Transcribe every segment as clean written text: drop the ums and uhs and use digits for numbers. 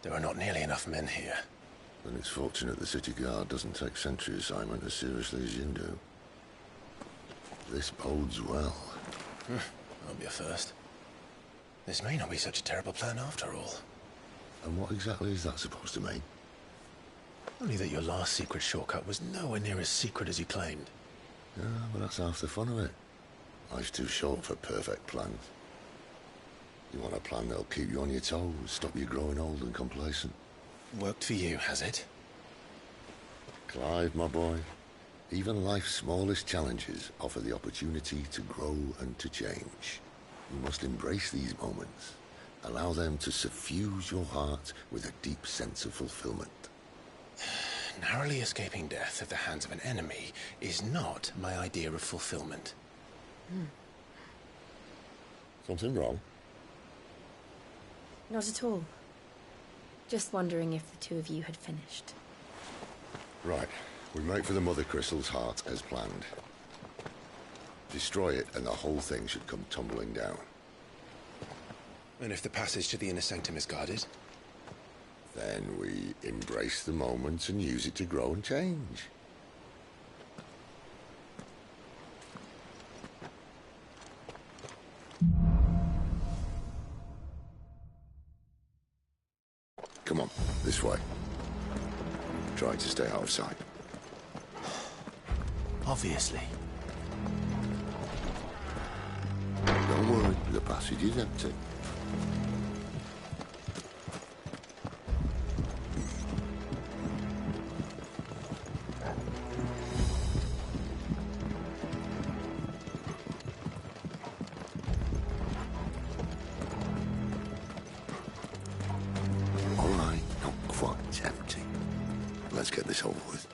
There are not nearly enough men here. Then it's fortunate the city guard doesn't take sentry assignment as seriously as you do. This bodes well. Won't be a first. This may not be such a terrible plan after all. And what exactly is that supposed to mean? Only that your last secret shortcut was nowhere near as secret as you claimed. Yeah, but that's half the fun of it. Life's too short for perfect plans. You want a plan that'll keep you on your toes, stop you growing old and complacent. Worked for you, has it? Clive, my boy, even life's smallest challenges offer the opportunity to grow and to change. You must embrace these moments. Allow them to suffuse your heart with a deep sense of fulfillment. Narrowly escaping death at the hands of an enemy is not my idea of fulfillment. Something wrong? Not at all. Just wondering if the two of you had finished. Right. We make for the Mother Crystal's heart as planned. Destroy it and the whole thing should come tumbling down. And if the passage to the inner sanctum is guarded? Then we embrace the moment and use it to grow and change. Come on, this way. Try to stay out of sight. Obviously. Don't worry, the passage is empty. All right, not quite empty. Let's get this over with.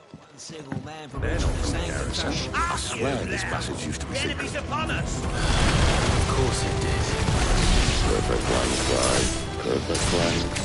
I swear this passage used to be secret. Enemies upon us! Of course it did. Perfect plan, Clive. Perfect plan.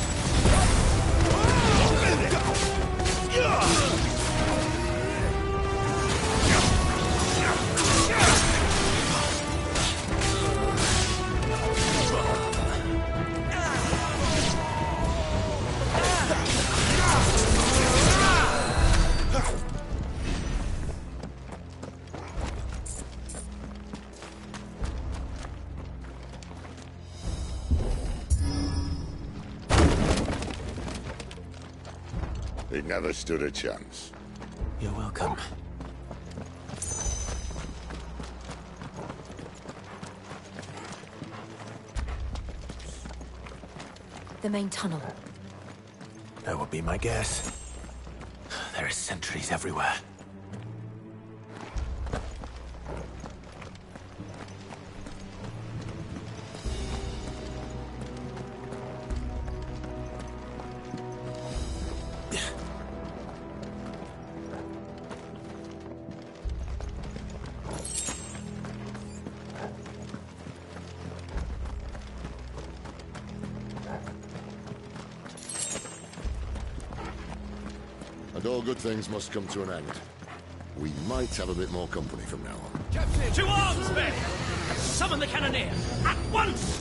He never stood a chance. You're welcome. The main tunnel. That would be my guess. There are sentries everywhere. And all good things must come to an end. We might have a bit more company from now on. Captain! To arms, men! Summon the cannoneer! At once!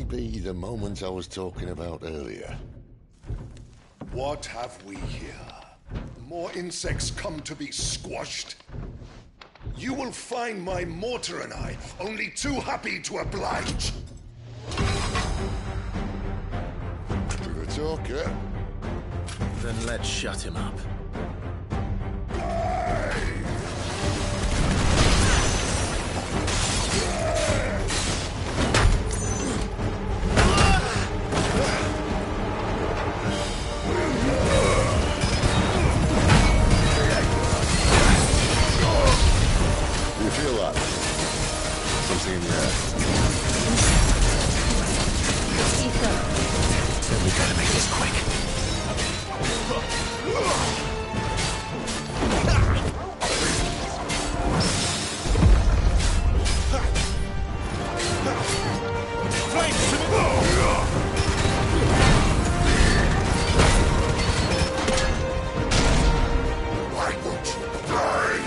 Be the moment I was talking about earlier. What have we here? More insects come to be squashed? You will find my mortar and I only too happy to oblige. To the talker. Then let's shut him up. You feel that? Something in your head. Ether. Then we gotta make this quick. Why won't you die?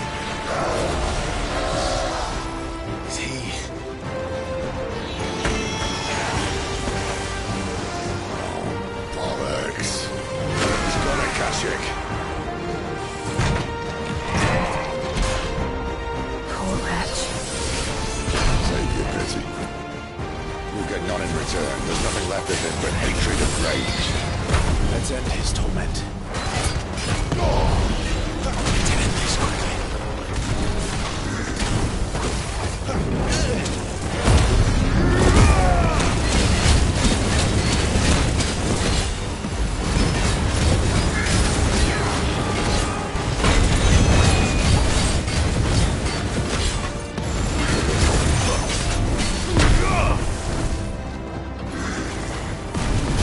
Is he... Bollocks. He's got a Kashyyyk. Poor wretch. Save your pity. You'll get none in return. There's nothing left of him but hatred and rage. Let's end his torment. Let's end this quickly.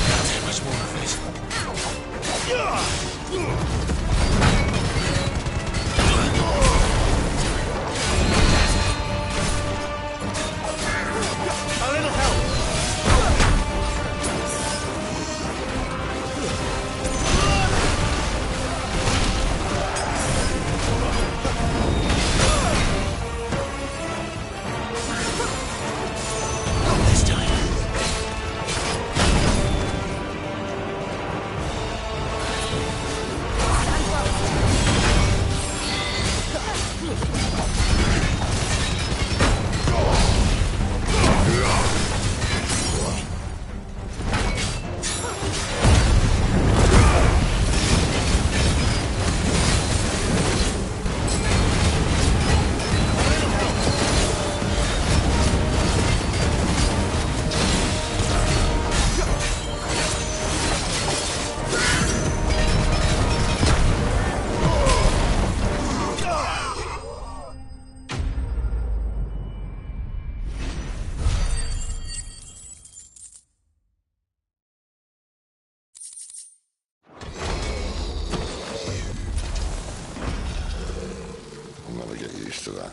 Can't take much more of this. A little help! Not this time. I'll never get used to that.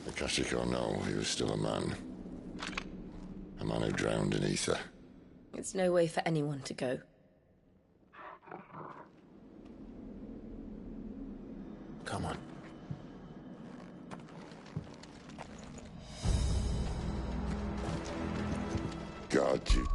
The Kashyyyk or no, he was still a man. A man who drowned in ether. It's no way for anyone to go. Come on. God, you...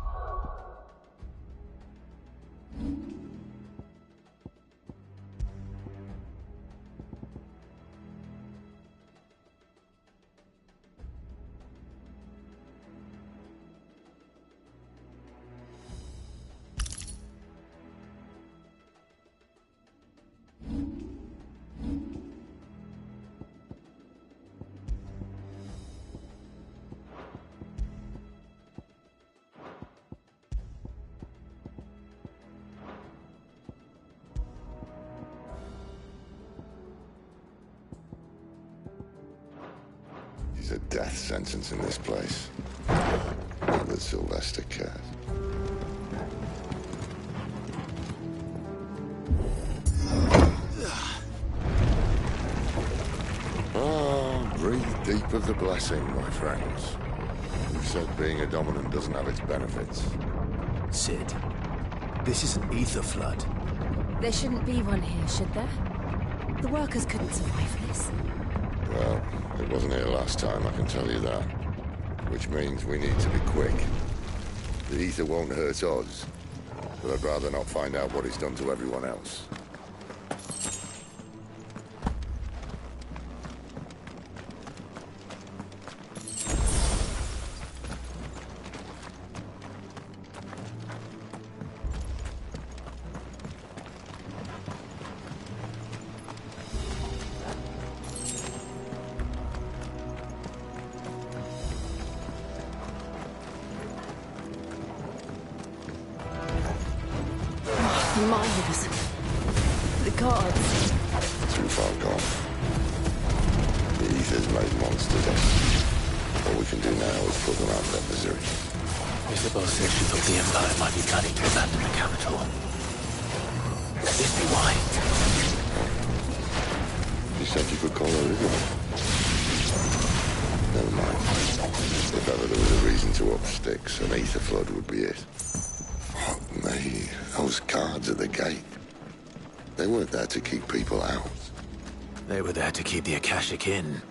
He's a death sentence in this place. Not that Sylvester cares. Oh, breathe deep of the blessing, my friends. Who said being a dominant doesn't have its benefits? Sid, this is an ether flood. There shouldn't be one here, should there? The workers couldn't survive this. Well, it wasn't here last time, I can tell you that. Which means we need to be quick. The ether won't hurt us, but I'd rather not find out what it's done to everyone else. For miles. The guards. Too far gone. The ether's made monsters. All we can do now is put them out of their misery. Isabel said she thought the Empire might be planning to abandon the capital. Could this be why? You said you could call her Isabel. Never mind. If ever there was a reason to up sticks, an ether flood would be it. Fuck me. Those guards at the gate. They weren't there to keep people out. They were there to keep the Akashic in.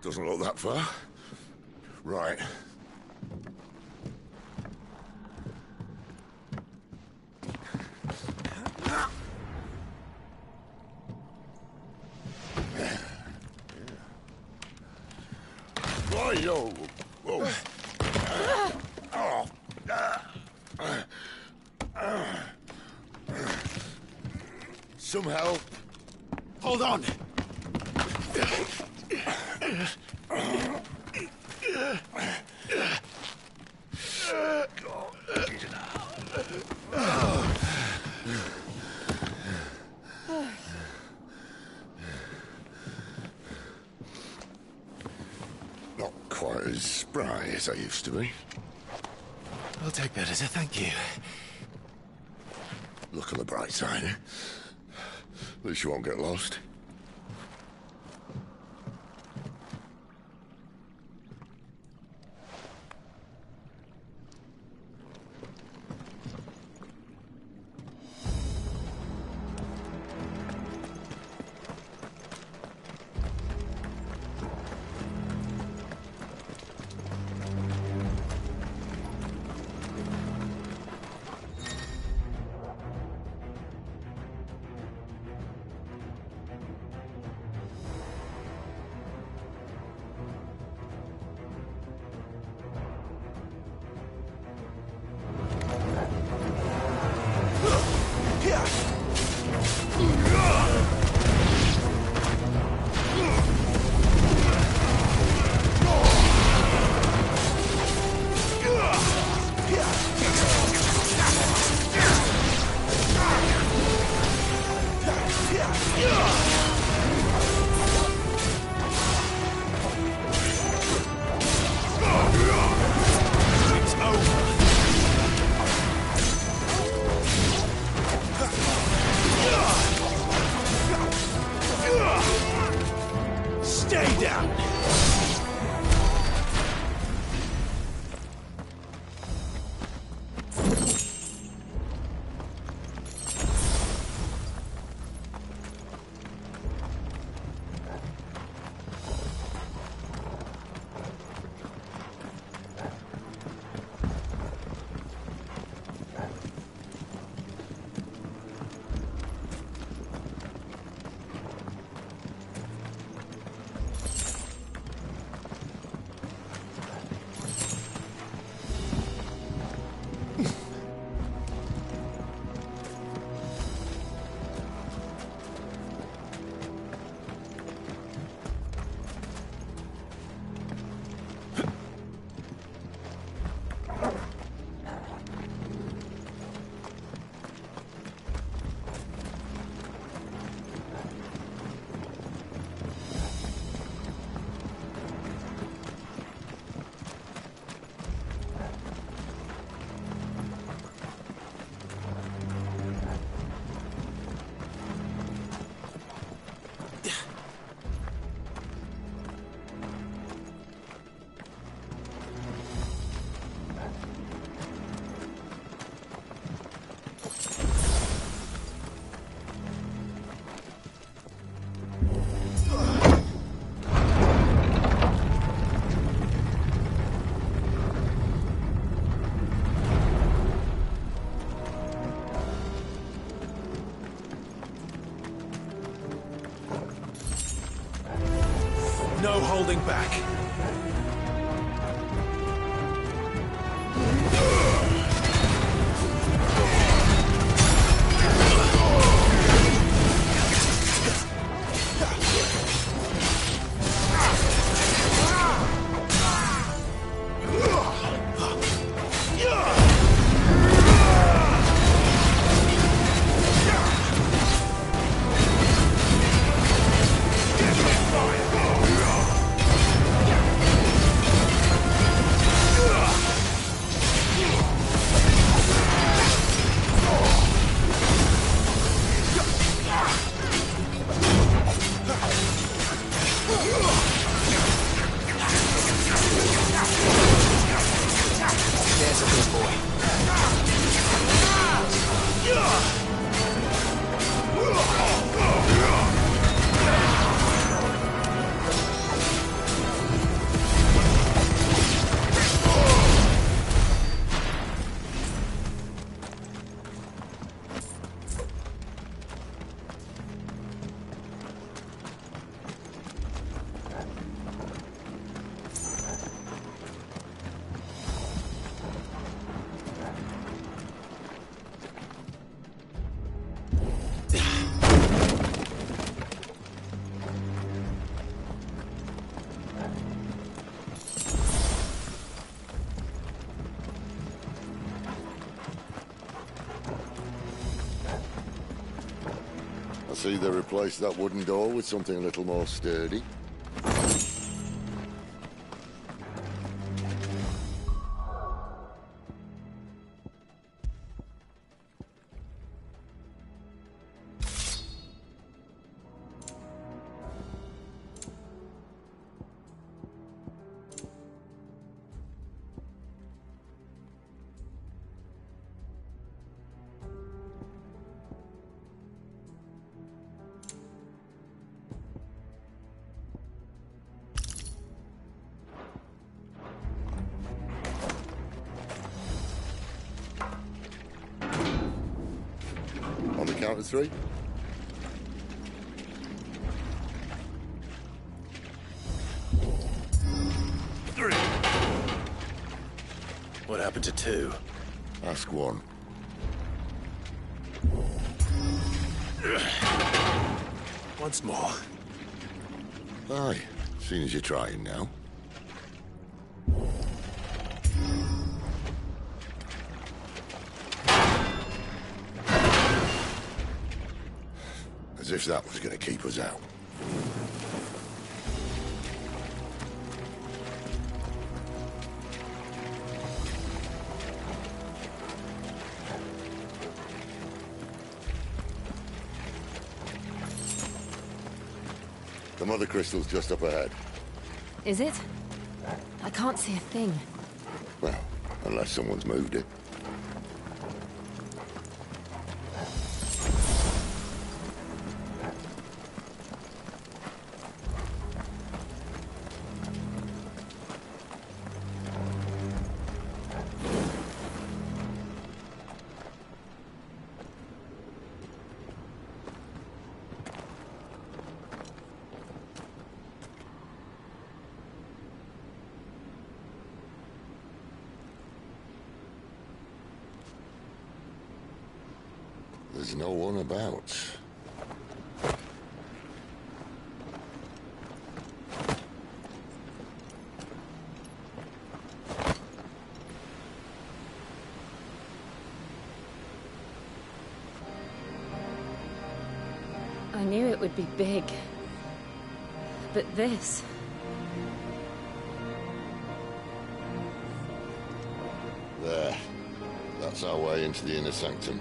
Doesn't look that far. Right. Whoa. Whoa. Some help. Hold on! Not quite as spry as I used to be. I'll take that as a thank you. Look on the bright side, eh? At least you won't get lost. holding back. I see they replaced that wooden door with something a little more sturdy. On the count of 3. What happened to 2? Ask 1. Once more. Aye, seeing as you're trying now. As if that was going to keep us out. The mother crystal's just up ahead. Is it? I can't see a thing. Well, unless someone's moved it. There's no one about. I knew it would be big. But this... There. That's our way into the inner sanctum.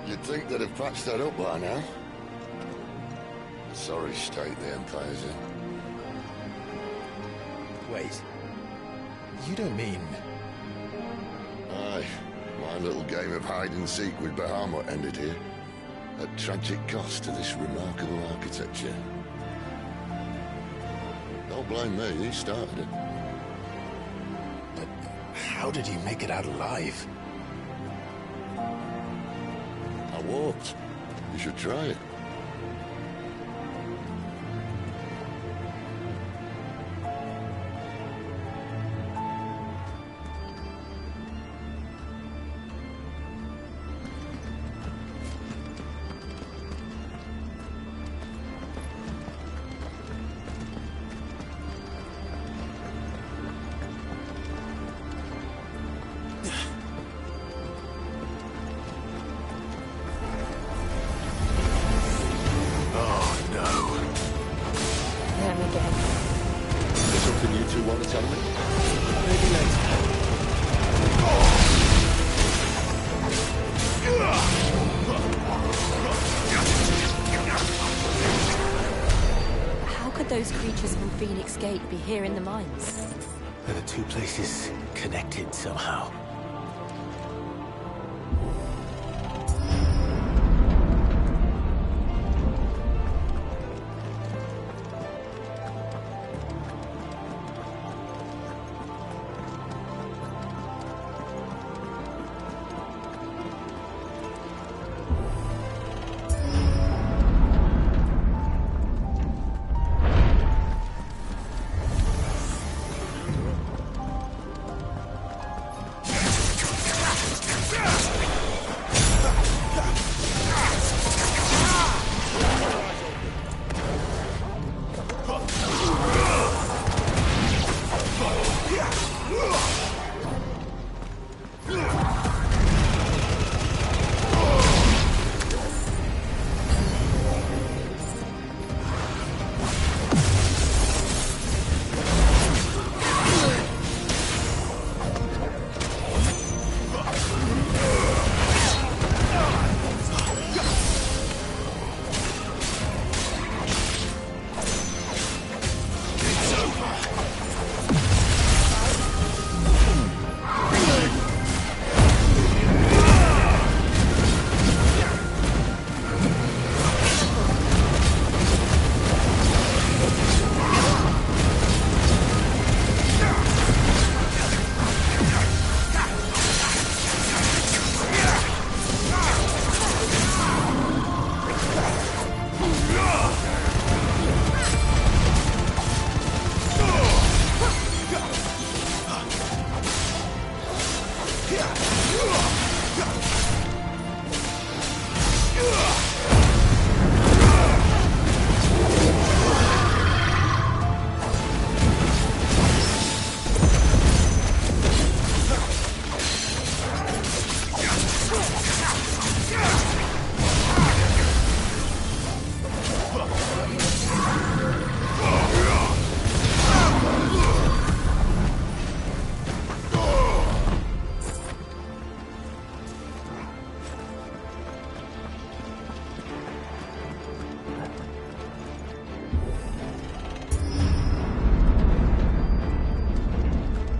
You'd think they'd have patched that up by now. Sorry state the Empire's in. Wait. You don't mean... Aye. My little game of hide-and-seek with Bahamut ended here. At tragic cost to this remarkable architecture. Don't blame me, he started it. How did you make it out alive? I walked. You should try it. Want to tell me? Maybe later. How could those creatures from Phoenix Gate be here in the mines? Are the two places connected somehow?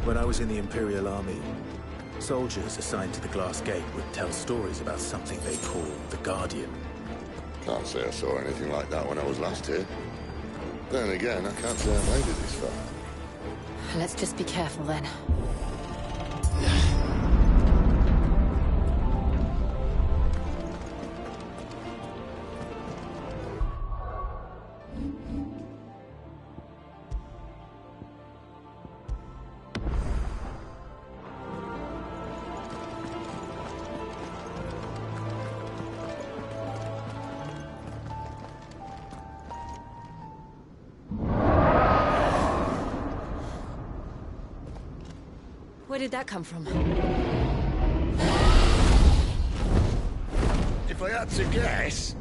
When I was in the Imperial Army, soldiers assigned to the Glass Gate would tell stories about something they called the Guardian. Can't say I saw anything like that when I was last here. Then again, I can't say I made it this far. Let's just be careful then. Where did that come from? If I had to guess...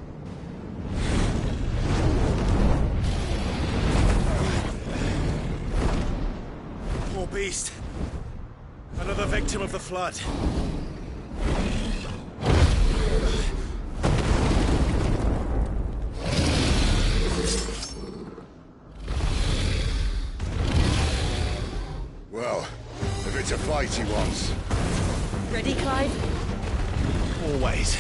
Poor beast. Another victim of the flood. Well, if it's a fight he wants. Ready, Clive? Always.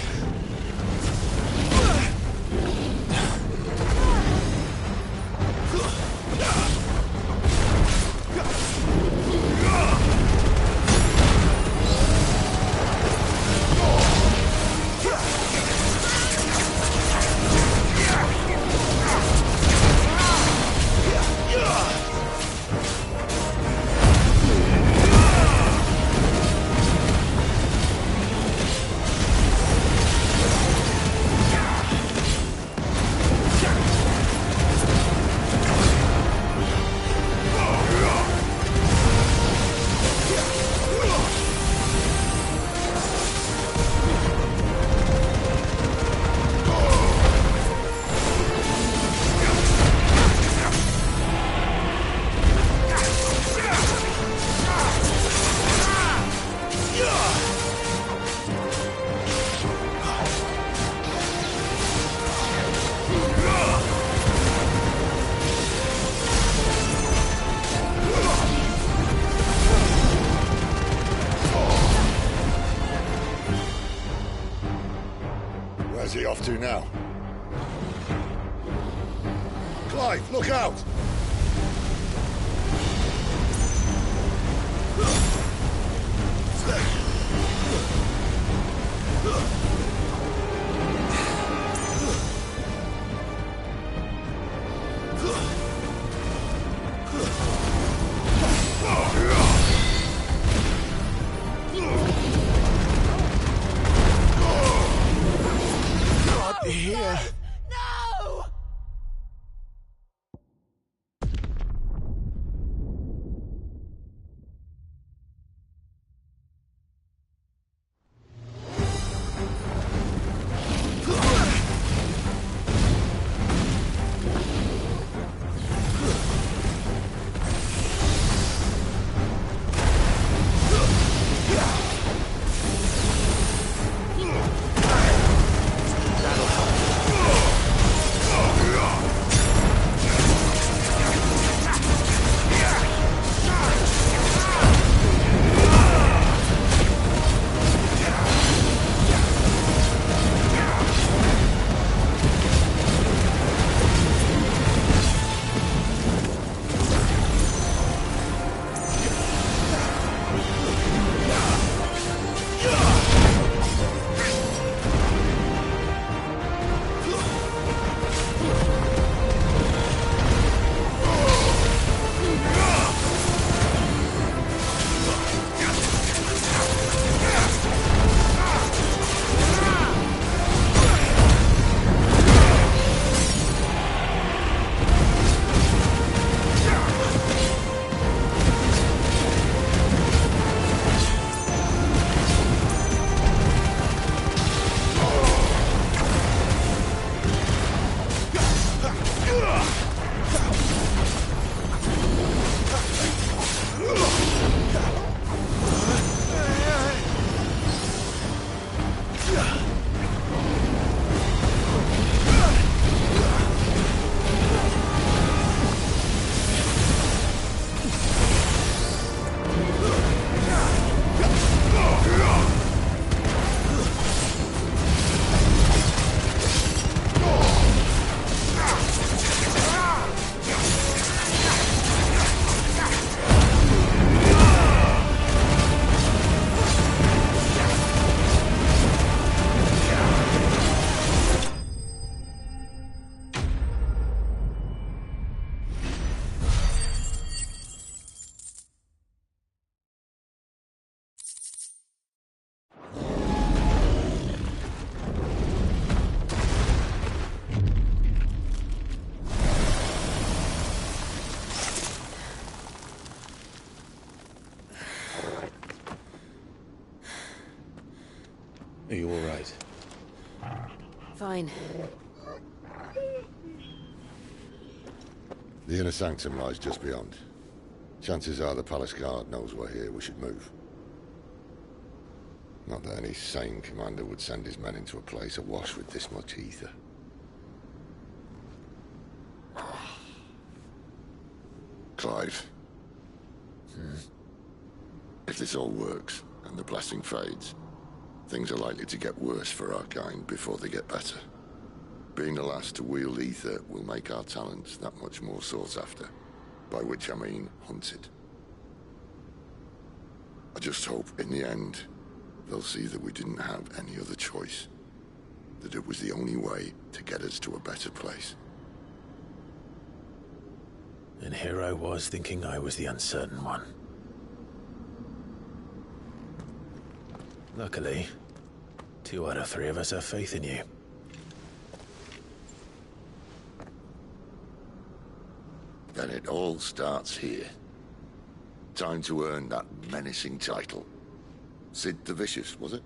Where's he off to now? Clive, look out! Here. No! Are you all right? Fine. The inner sanctum lies just beyond. Chances are the palace guard knows we're here. We should move. Not that any sane commander would send his men into a place awash with this much ether. Clive. If this all works, and the blessing fades, things are likely to get worse for our kind before they get better. Being the last to wield ether will make our talents that much more sought after. By which I mean hunted. I just hope, in the end, they'll see that we didn't have any other choice. That it was the only way to get us to a better place. And here I was thinking I was the uncertain one. Luckily, 2 out of 3 of us have faith in you. Then it all starts here. Time to earn that menacing title. Sid the Vicious, was it?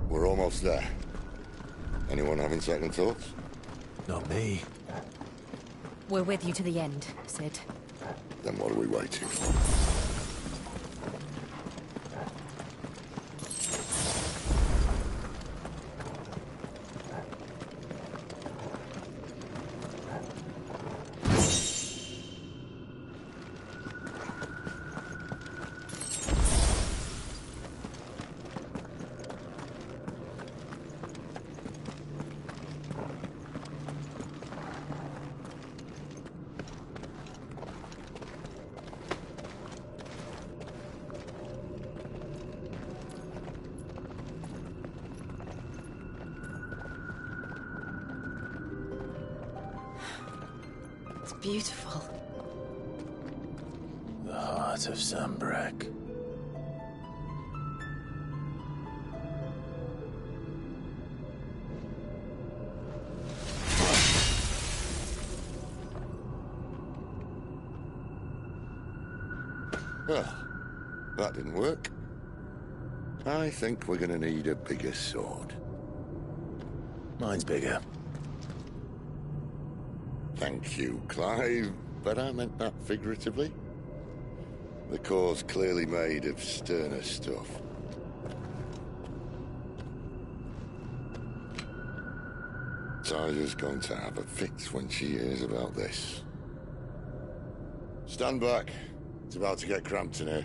We're almost there. Anyone having second thoughts? Not me. We're with you to the end, Sid. Then what are we waiting for? It's beautiful. The heart of Sunbreak. Well, that didn't work. I think we're gonna need a bigger sword. Mine's bigger. Thank you, Clive, but I meant that figuratively. The core's clearly made of sterner stuff. Tyler's going to have a fit when she hears about this. Stand back. It's about to get cramped in here.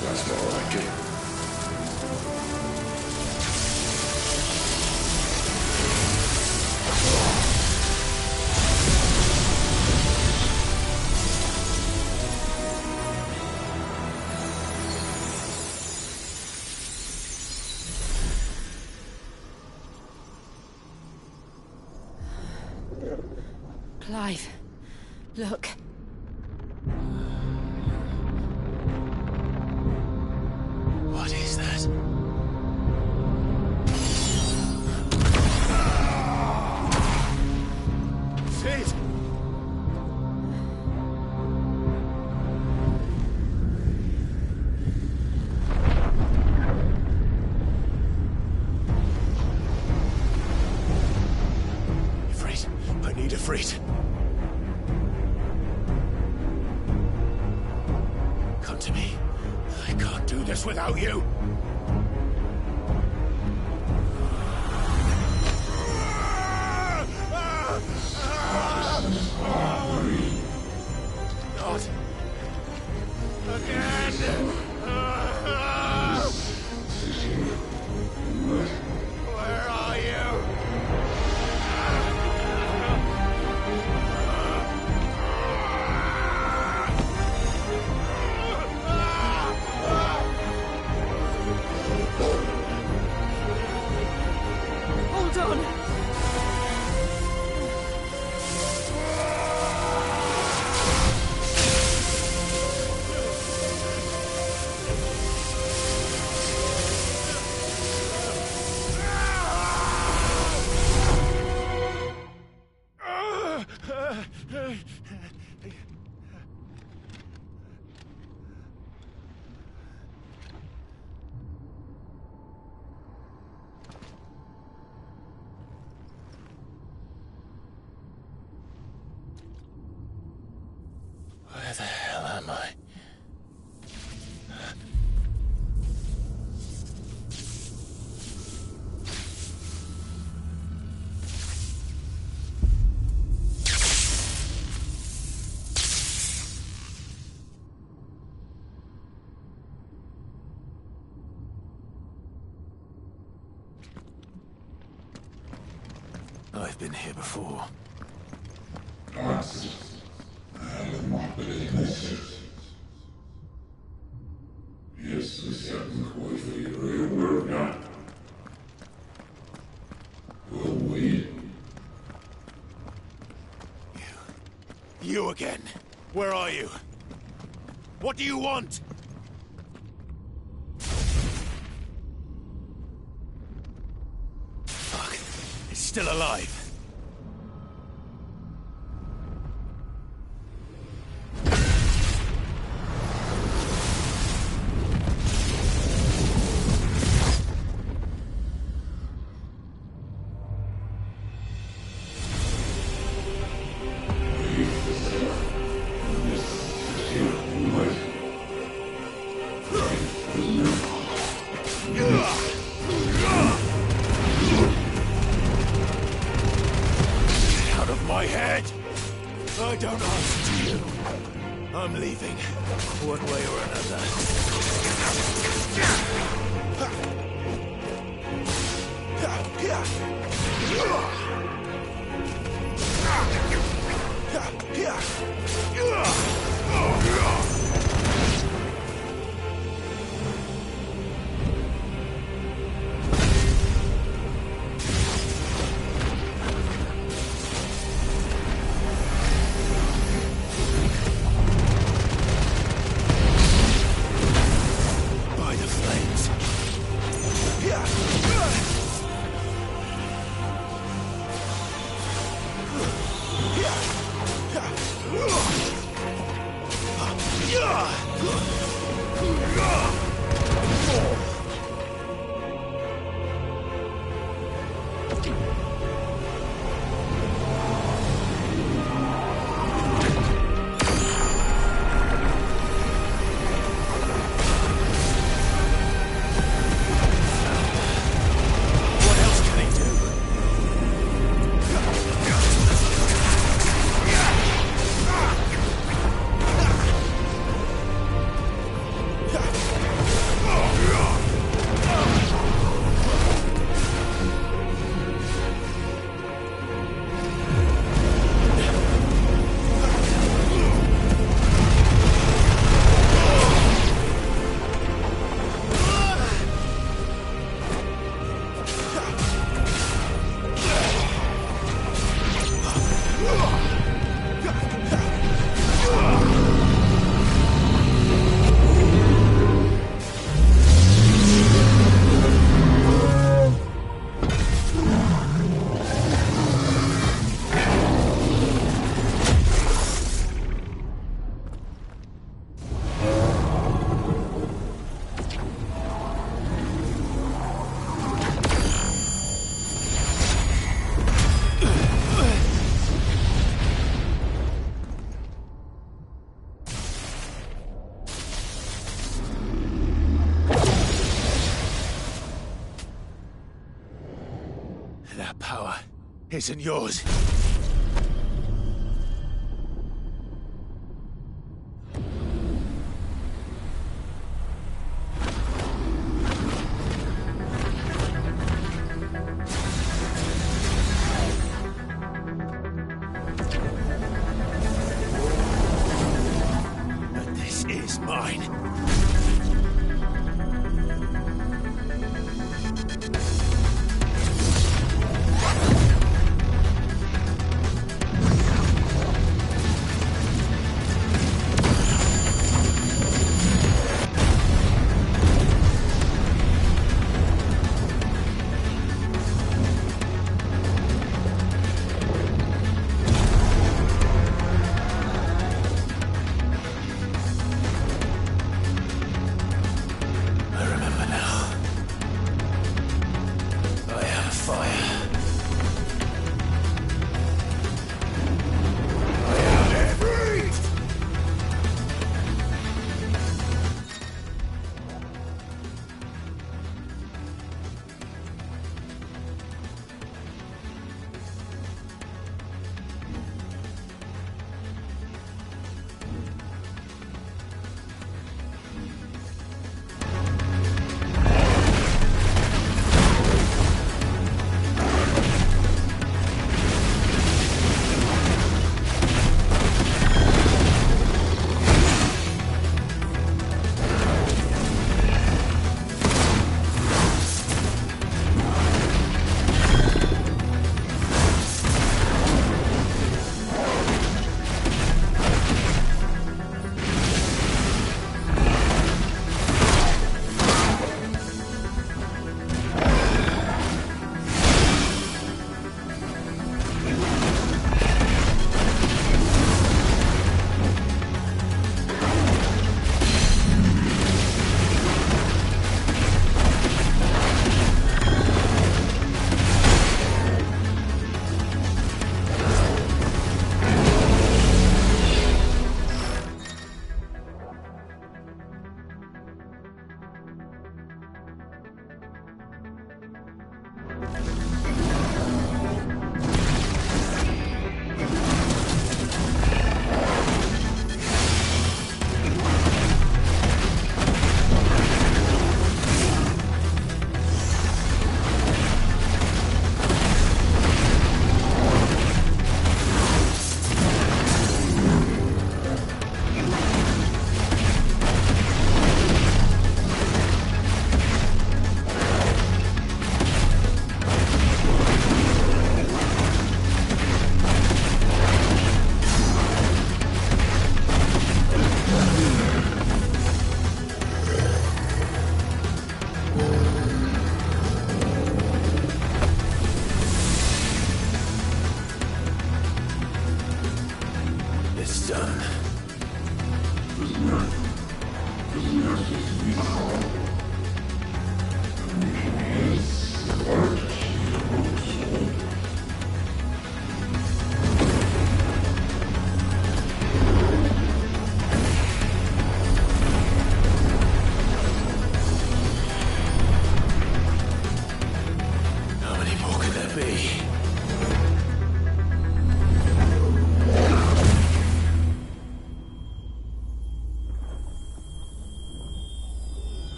That's more like it. Clive, look. What is that? Sid! Ifrit, I need Ifrit. Come to me. I can't do this without you. Not again. Where are you? Hold on. Where the hell am I? I've been here before. You again. Where are you? What do you want? Fuck. It's still alive. Out of my head! I don't answer to you. I'm leaving, one way or another. By the flames. What else can he do? That power isn't yours. But this is mine.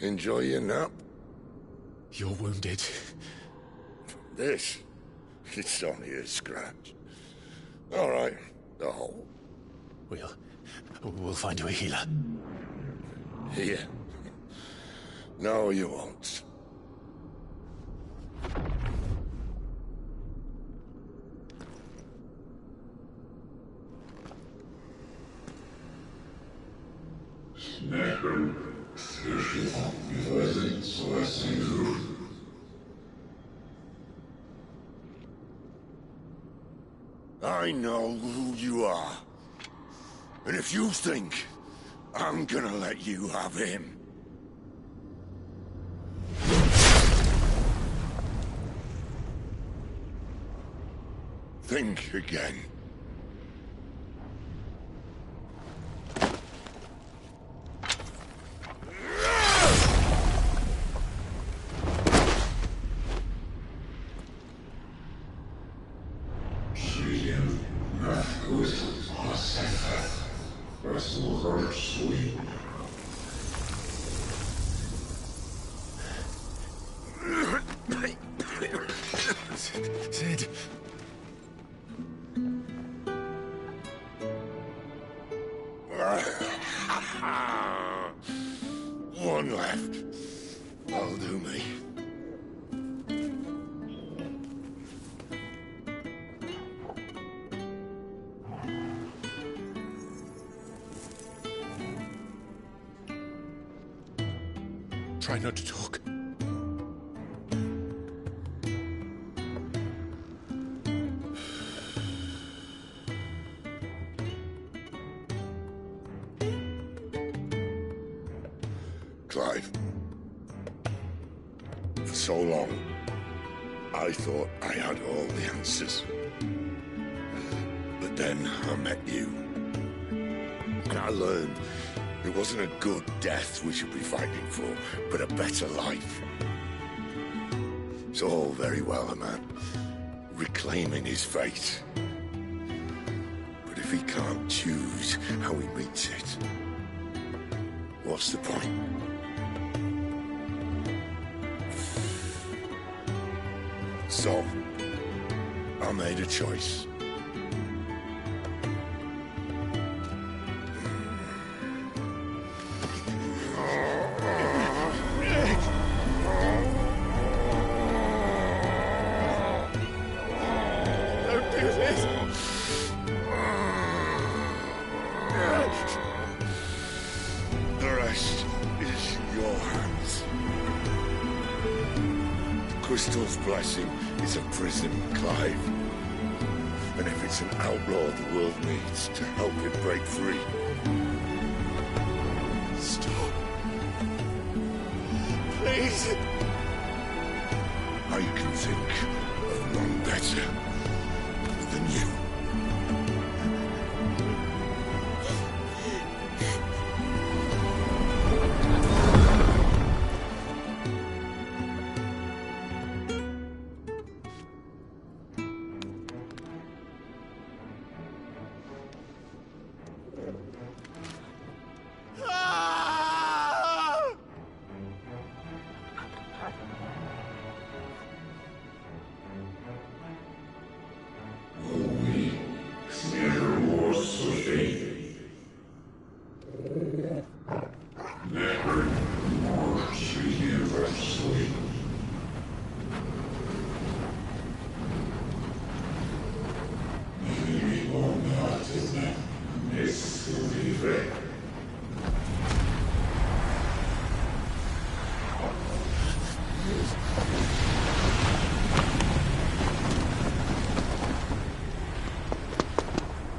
Enjoy your nap? You're wounded. This? It's only a scratch. All right, the hole. We'll find you a healer. Here. No, you won't. I know who you are. And if you think I'm gonna let you have him... think again. Sid. One left. That'll do me. Try not to talk. Clive. For so long, I thought I had all the answers. But then I met you. And I learned it wasn't a good death we should be fighting for, but a better life. It's all very well, a man reclaiming his fate. But if he can't choose how he meets it, what's the point? So, I made a choice. Don't do this! The rest is in your hands. The Crystal's blessing is a prison, Clive. And if it's an outlaw the world needs to help it break free... Stop. Please. I can think of one better than you.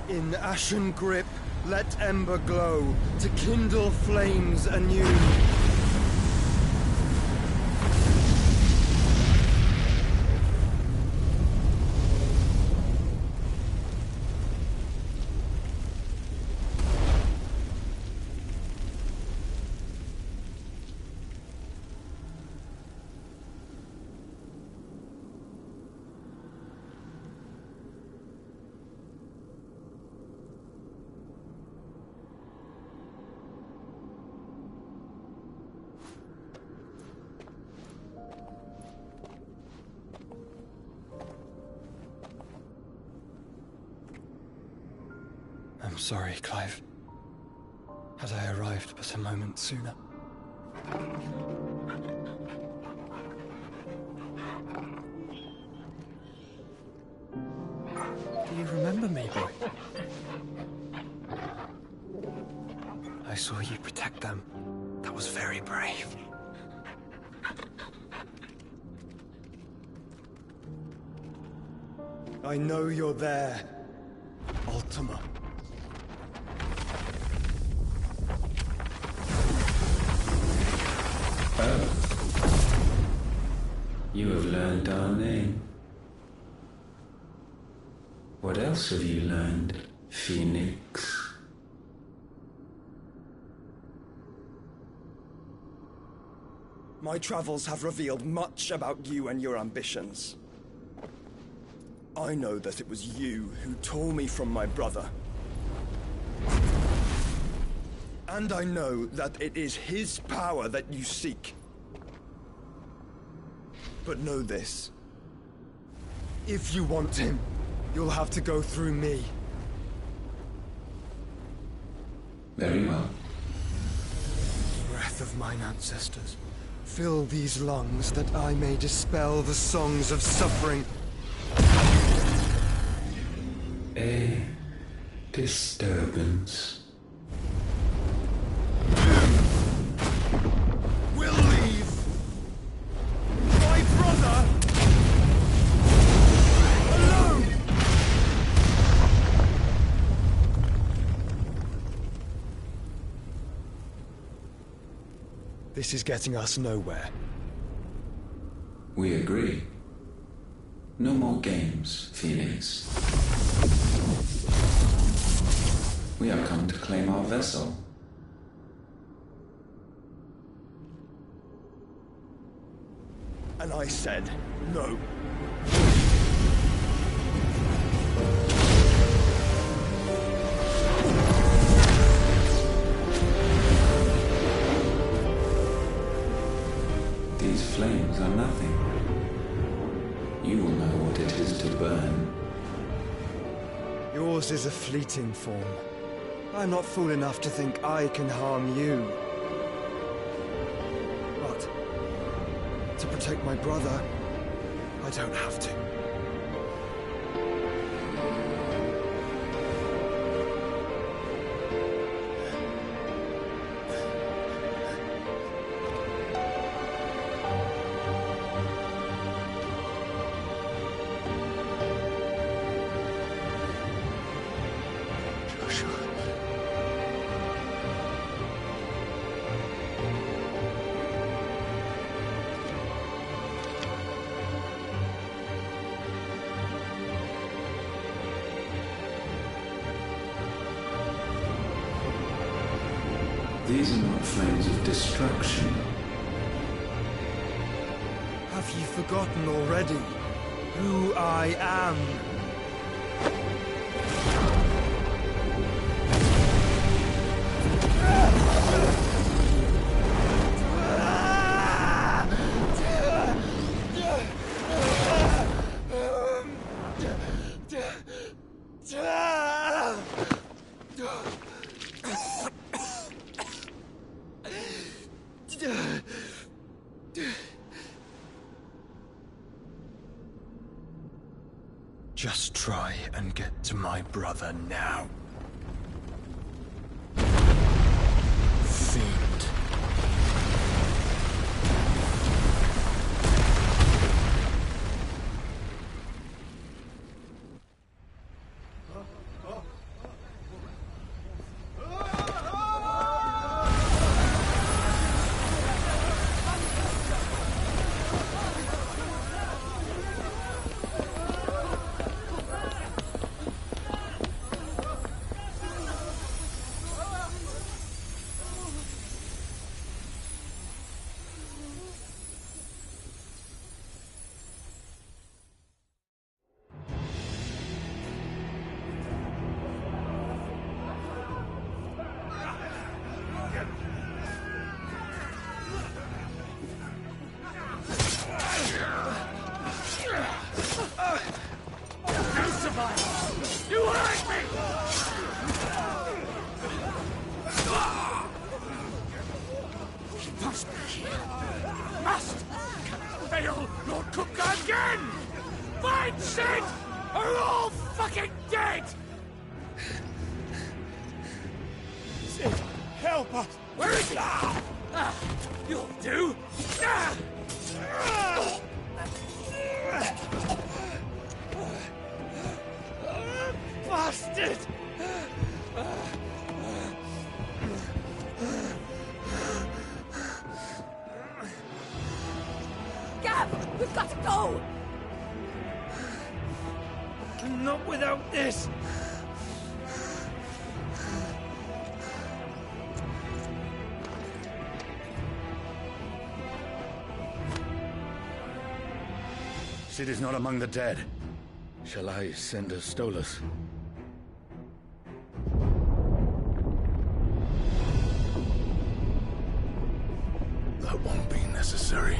In ashen grip, let ember glow, to kindle flames anew. sorry, Clive. Had I arrived but a moment sooner. Do you remember me, boy? I saw you protect them. That was very brave. I know you're there, Ultima. Oh. You have learned our name. What else have you learned, Phoenix? My travels have revealed much about you and your ambitions. I know that it was you who tore me from my brother. And I know that it is his power that you seek. But know this. If you want him, you'll have to go through me. Very well. Breath of mine ancestors, fill these lungs that I may dispel the songs of suffering. A disturbance. We'll leave. My brother alone. This is getting us nowhere. We agree. No more games, Phoenix. We have come to claim our vessel. And I said no. These flames are nothing. You will know what it is to burn. Yours is a fleeting form. I'm not fool enough to think I can harm you. But to protect my brother, I don't have to. These are not flames of destruction. Have you forgotten already who I am? Just try and get to my brother now. Fiend. Again! Find Sid! Or we're all fucking dead! Sid, help us! Where is he? You'll do! Bastard! Gav, we've got to go! Not without this! Sid is not among the dead. Shall I send a Stolas? That won't be necessary.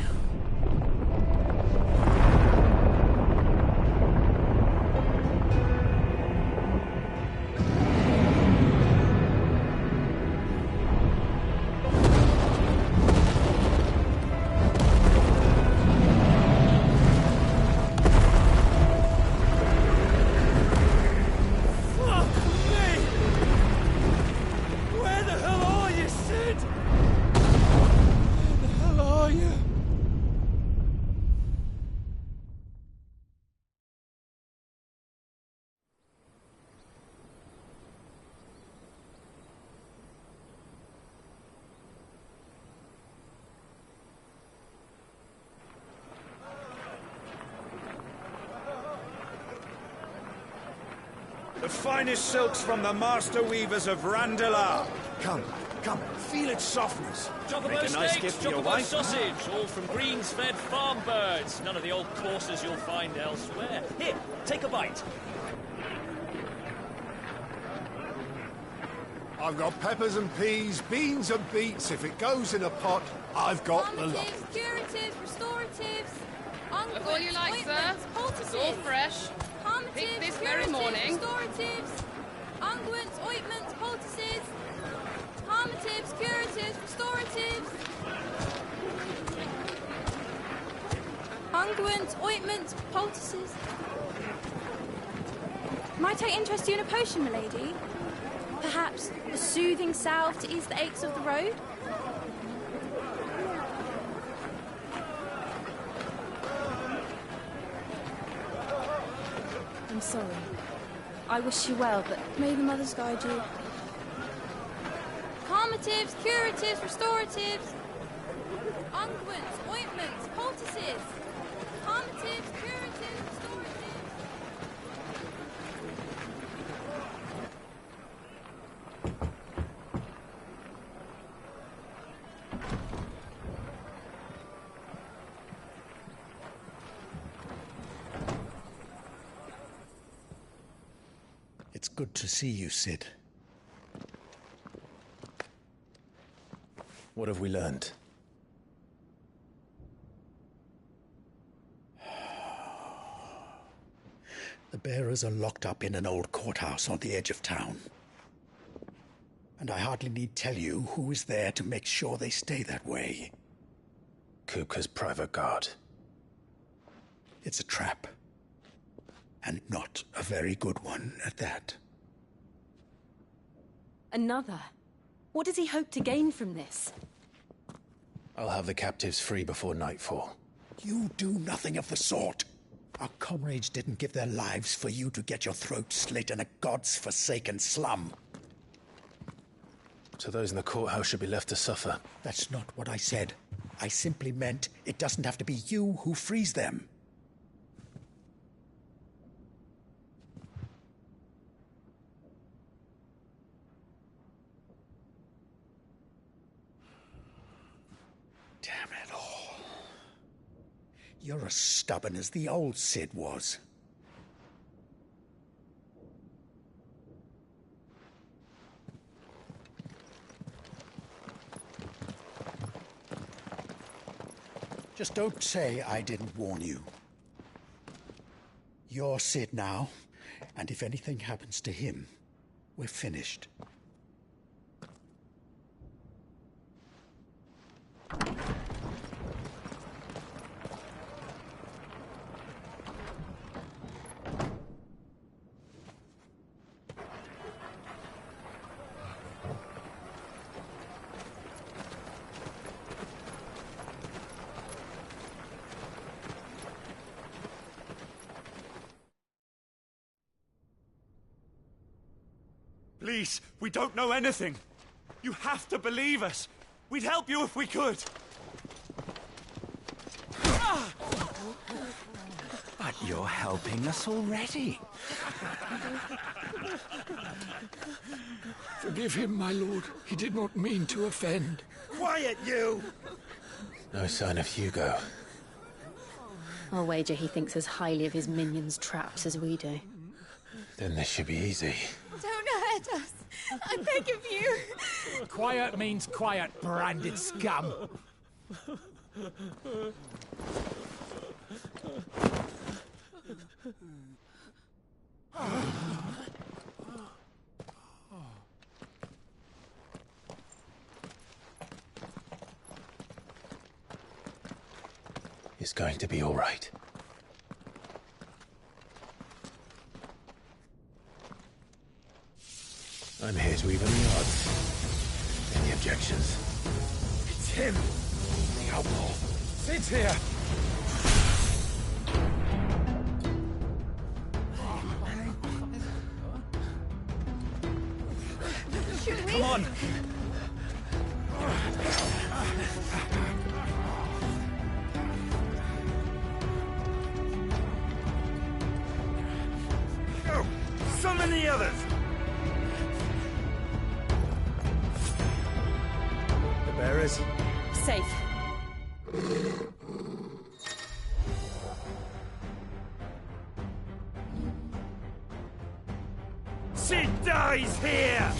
The finest silks from the master weavers of Randalar. Come, come, feel its softness. Chocobo Make a nice steaks, gift for your chocobo wife. sausage, all from greens-fed farm birds. None of the old courses you'll find elsewhere. Here, take a bite. I've got peppers and peas, beans and beets. If it goes in a pot, I've got the lot. Calmatives, curatives, restoratives, That's all you like, sir. ointments, It's all poultices. fresh. Calmatives, Picked this very curatives, morning. restoratives, unguents, ointments, poultices. Calmatives, curatives, restoratives. Unguents, ointments, poultices. Might I interest you in a potion, milady? Perhaps a soothing salve to ease the aches of the road? I'm sorry. I wish you well, but may the mothers guide you. Calmatives, curatives, restoratives. Unguents, ointments, poultices. Calmatives, curatives, restoratives. It's good to see you, Sid. What have we learned? The bearers are locked up in an old courthouse on the edge of town. And I hardly need tell you who is there to make sure they stay that way. Kupka's private guard. It's a trap. And not a very good one at that. Another? What does he hope to gain from this? I'll have the captives free before nightfall. You do nothing of the sort. Our comrades didn't give their lives for you to get your throat slit in a god's-forsaken slum. So those in the courthouse should be left to suffer. That's not what I said. I simply meant it doesn't have to be you who frees them. Damn it all. You're as stubborn as the old Sid was. Just don't say I didn't warn you. You're Sid now, and if anything happens to him, we're finished. Please, we don't know anything. You have to believe us. We'd help you if we could. But you're helping us already. Forgive him, my lord. He did not mean to offend. Quiet, you! No sign of Hugo. I'll wager he thinks as highly of his minions' traps as we do. Then this should be easy. Don't hurt us. I beg of you. Quiet means quiet, branded scum. It's going to be all right. I'm here to even the odds. Any objections? It's him, the outlaw. Sit here. Come on. Go! Summon the others! The bearers. Safe. She dies here!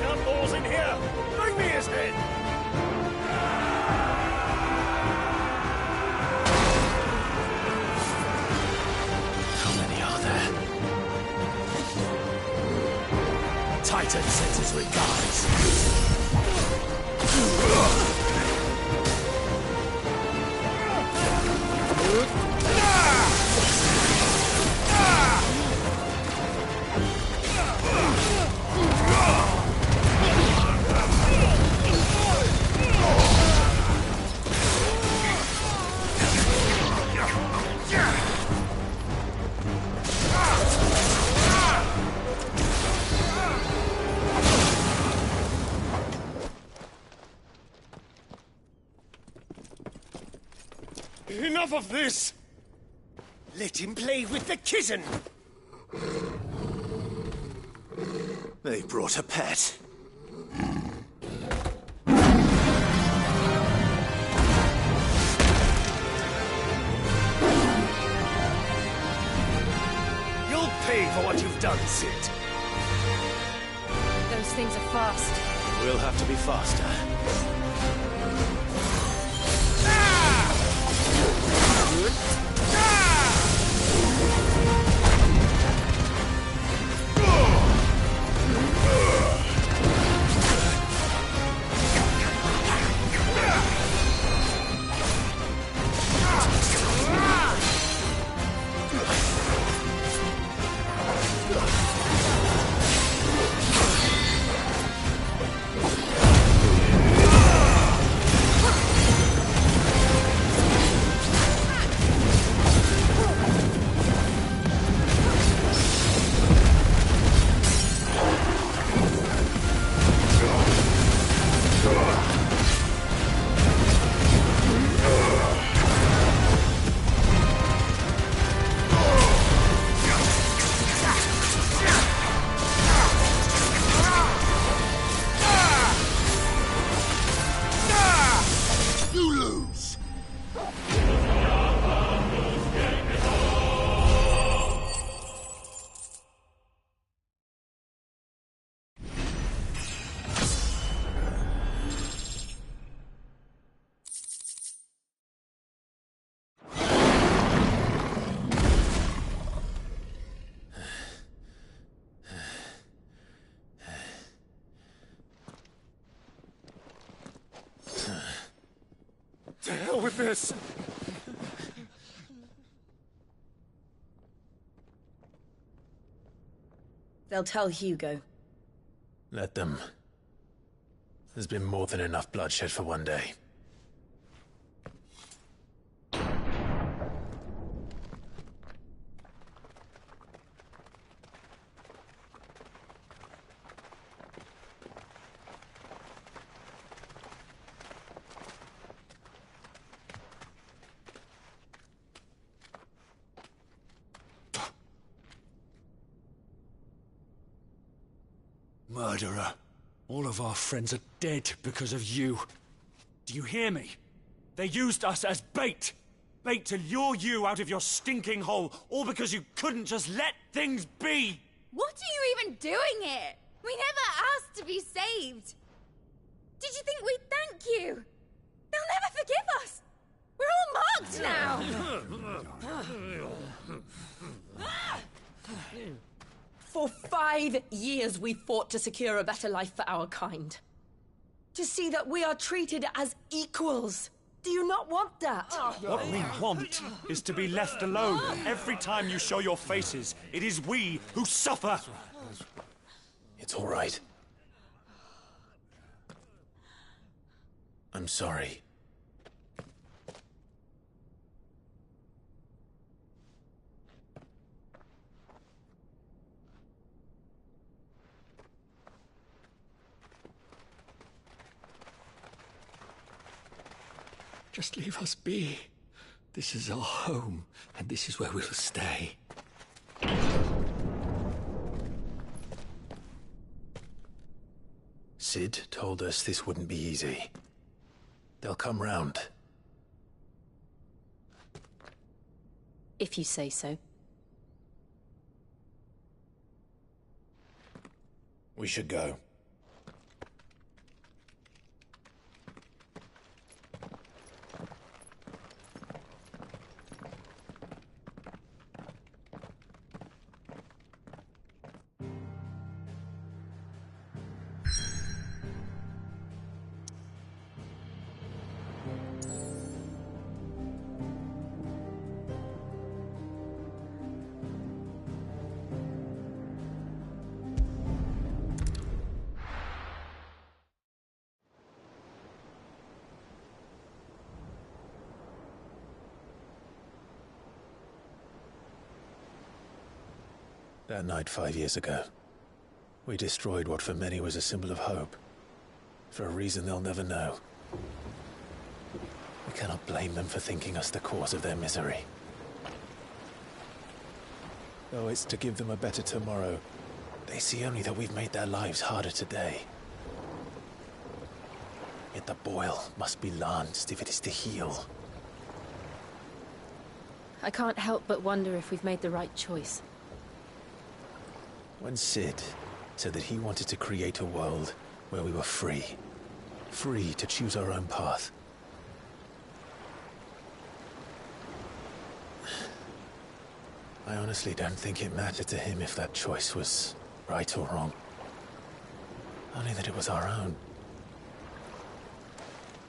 Outlaws in here! Bring me his head! How many are there? Titan sends his regards. Enough of this! Let him play with the kitten! They brought a pet. You'll pay for what you've done, Sid. Those things are fast. We'll have to be faster. To hell with this! They'll tell Hugo. Let them. There's been more than enough bloodshed for one day. Murderer. All of our friends are dead because of you. Do you hear me? They used us as bait. Bait to lure you out of your stinking hole, all because you couldn't just let things be. What are you even doing here? We never asked to be saved. Did you think we'd thank you? They'll never forgive us. We're all marked now. For 5 years we fought to secure a better life for our kind. To see that we are treated as equals. Do you not want that? What we want is to be left alone. Every time you show your faces, it is we who suffer. It's all right. I'm sorry. Just leave us be. This is our home, and this is where we'll stay. Sid told us this wouldn't be easy. They'll come round. If you say so. We should go. That night 5 years ago, we destroyed what for many was a symbol of hope. For a reason they'll never know. We cannot blame them for thinking us the cause of their misery. Though it's to give them a better tomorrow, they see only that we've made their lives harder today. Yet the boil must be lanced if it is to heal. I can't help but wonder if we've made the right choice. When Sid said that he wanted to create a world where we were free. Free to choose our own path. I honestly don't think it mattered to him if that choice was right or wrong. Only that it was our own.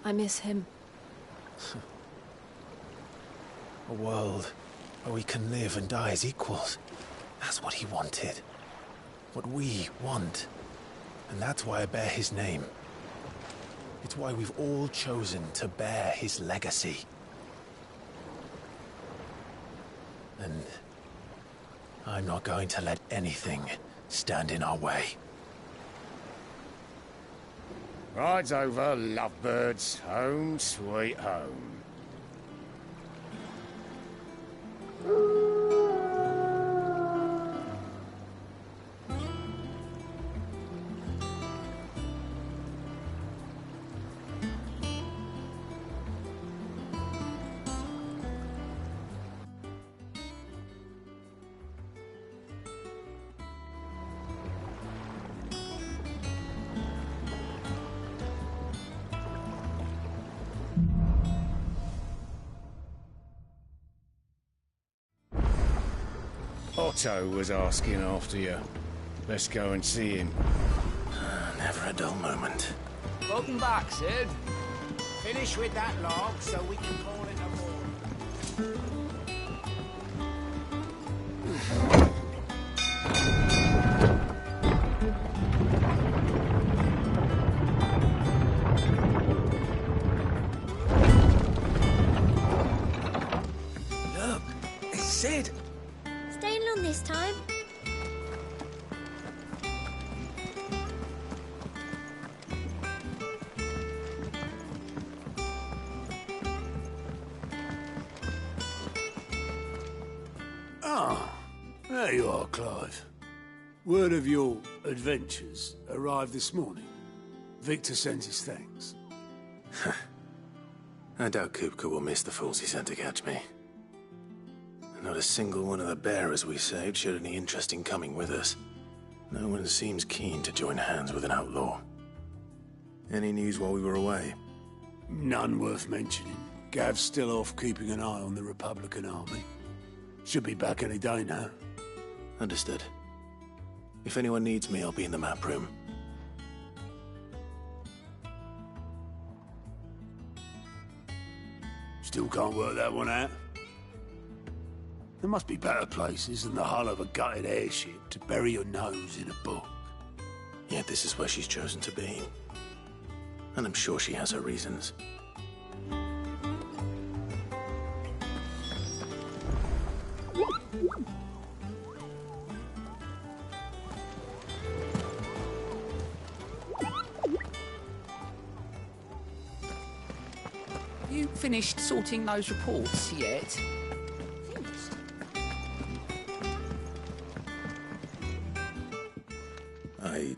I miss him. A world where we can live and die as equals. That's what he wanted. What we want. And that's why I bear his name. It's why we've all chosen to bear his legacy. And I'm not going to let anything stand in our way. Ride's over, lovebirds. Home sweet home. Otto was asking after you. Let's go and see him. Never a dull moment. Welcome back, Sid. Finish with that log so we can call it a morning. Look, it's Sid. Staying long this time? Ah, there you are, Clive. Word of your adventures arrived this morning. Victor sends his thanks. I doubt Kupka will miss the fools he sent to catch me. Not a single one of the bearers we saved showed any interest in coming with us. No one seems keen to join hands with an outlaw. Any news while we were away? None worth mentioning. Gav's still off keeping an eye on the Republican army. Should be back any day now. Understood. If anyone needs me, I'll be in the map room. Still can't work that one out. There must be better places than the hull of a gutted airship to bury your nose in a book. Yet this is where she's chosen to be. And I'm sure she has her reasons. You finished sorting those reports yet? Finished? I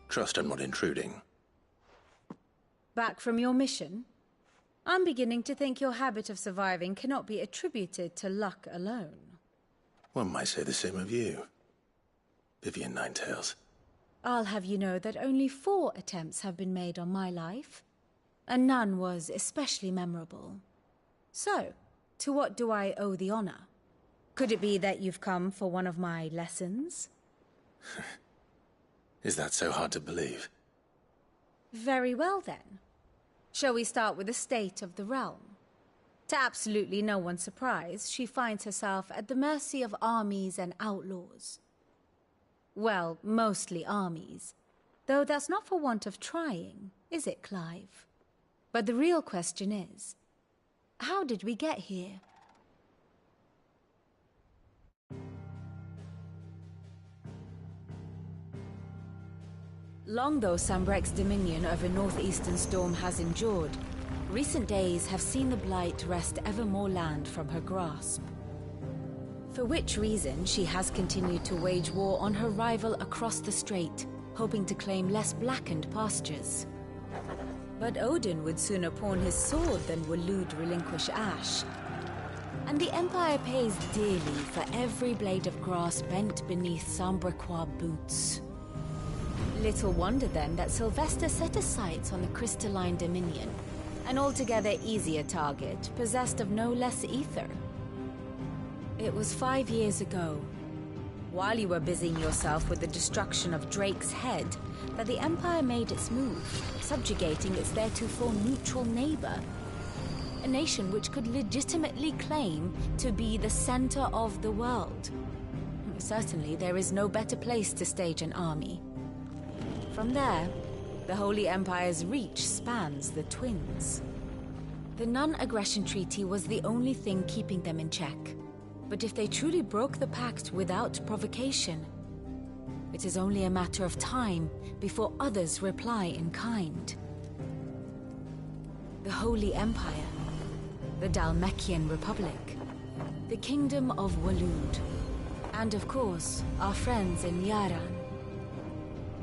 trust I'm not intruding. Back from your mission? I'm beginning to think your habit of surviving cannot be attributed to luck alone. One might say the same of you, Vivian Ninetails. I'll have you know that only 4 attempts have been made on my life, and none was especially memorable. So, to what do I owe the honor? Could it be that you've come for one of my lessons? Is that so hard to believe? Very well then. Shall we start with the state of the realm? To absolutely no one's surprise, she finds herself at the mercy of armies and outlaws. Well, mostly armies. Though that's not for want of trying, is it, Clive? But the real question is, how did we get here? Long though Sambrek's dominion over northeastern Storm has endured, recent days have seen the Blight wrest ever more land from her grasp. For which reason she has continued to wage war on her rival across the strait, hoping to claim less blackened pastures. But Odin would sooner pawn his sword than Waloed relinquish Ash. And the Empire pays dearly for every blade of grass bent beneath Sambrequois boots. Little wonder then that Sylvester set his sights on the crystalline dominion, an altogether easier target, possessed of no less ether. It was 5 years ago, while you were busying yourself with the destruction of Drake's head, that the Empire made its move, subjugating its theretofore neutral neighbor. A nation which could legitimately claim to be the center of the world. Certainly, there is no better place to stage an army. From there, the Holy Empire's reach spans the Twins. The non-aggression treaty was the only thing keeping them in check. But if they truly broke the pact without provocation, it is only a matter of time before others reply in kind. The Holy Empire, the Dhalmekian Republic, the Kingdom of Waloed, and of course, our friends in Yaran.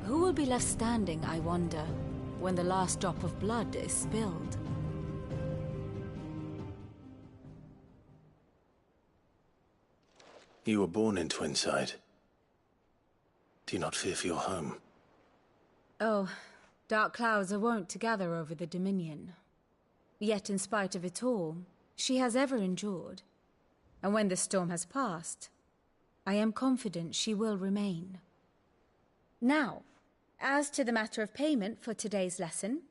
Who will be left standing, I wonder, when the last drop of blood is spilled? You were born in Twinside. Do you not fear for your home? Oh, dark clouds are wont to gather over the Dominion. Yet in spite of it all, she has ever endured. And when the storm has passed, I am confident she will remain. Now, as to the matter of payment for today's lesson,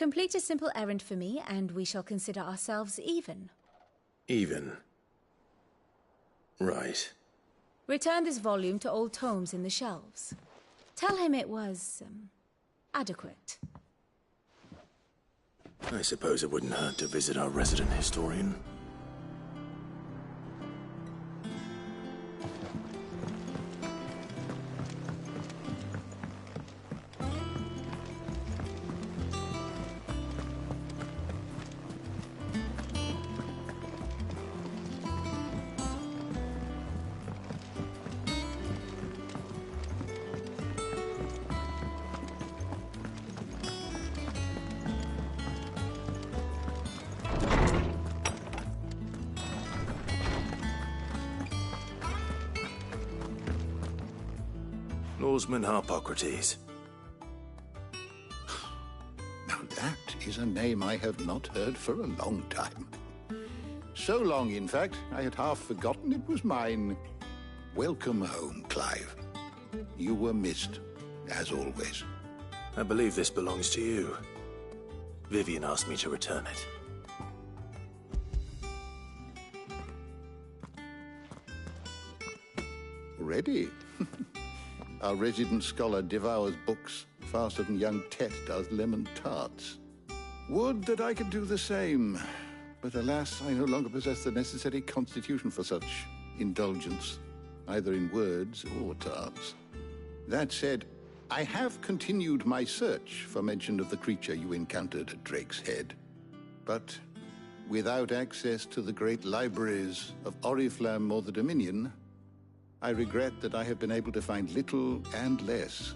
Complete a simple errand for me, and we shall consider ourselves even. Even? Right. Return this volume to old tomes in the shelves. Tell him it was, adequate. I suppose it wouldn't hurt to visit our resident historian. Norseman Harpocrates. Now that is a name I have not heard for a long time. So long, in fact, I had half forgotten it was mine. Welcome home, Clive. You were missed, as always. I believe this belongs to you. Vivian asked me to return it. Ready? Our resident scholar devours books faster than young Tet does lemon tarts. Would that I could do the same, but alas, I no longer possess the necessary constitution for such indulgence, either in words or tarts. That said, I have continued my search for mention of the creature you encountered at Drake's Head. But without access to the great libraries of Oriflamme or the Dominion, I regret that I have been able to find little and less.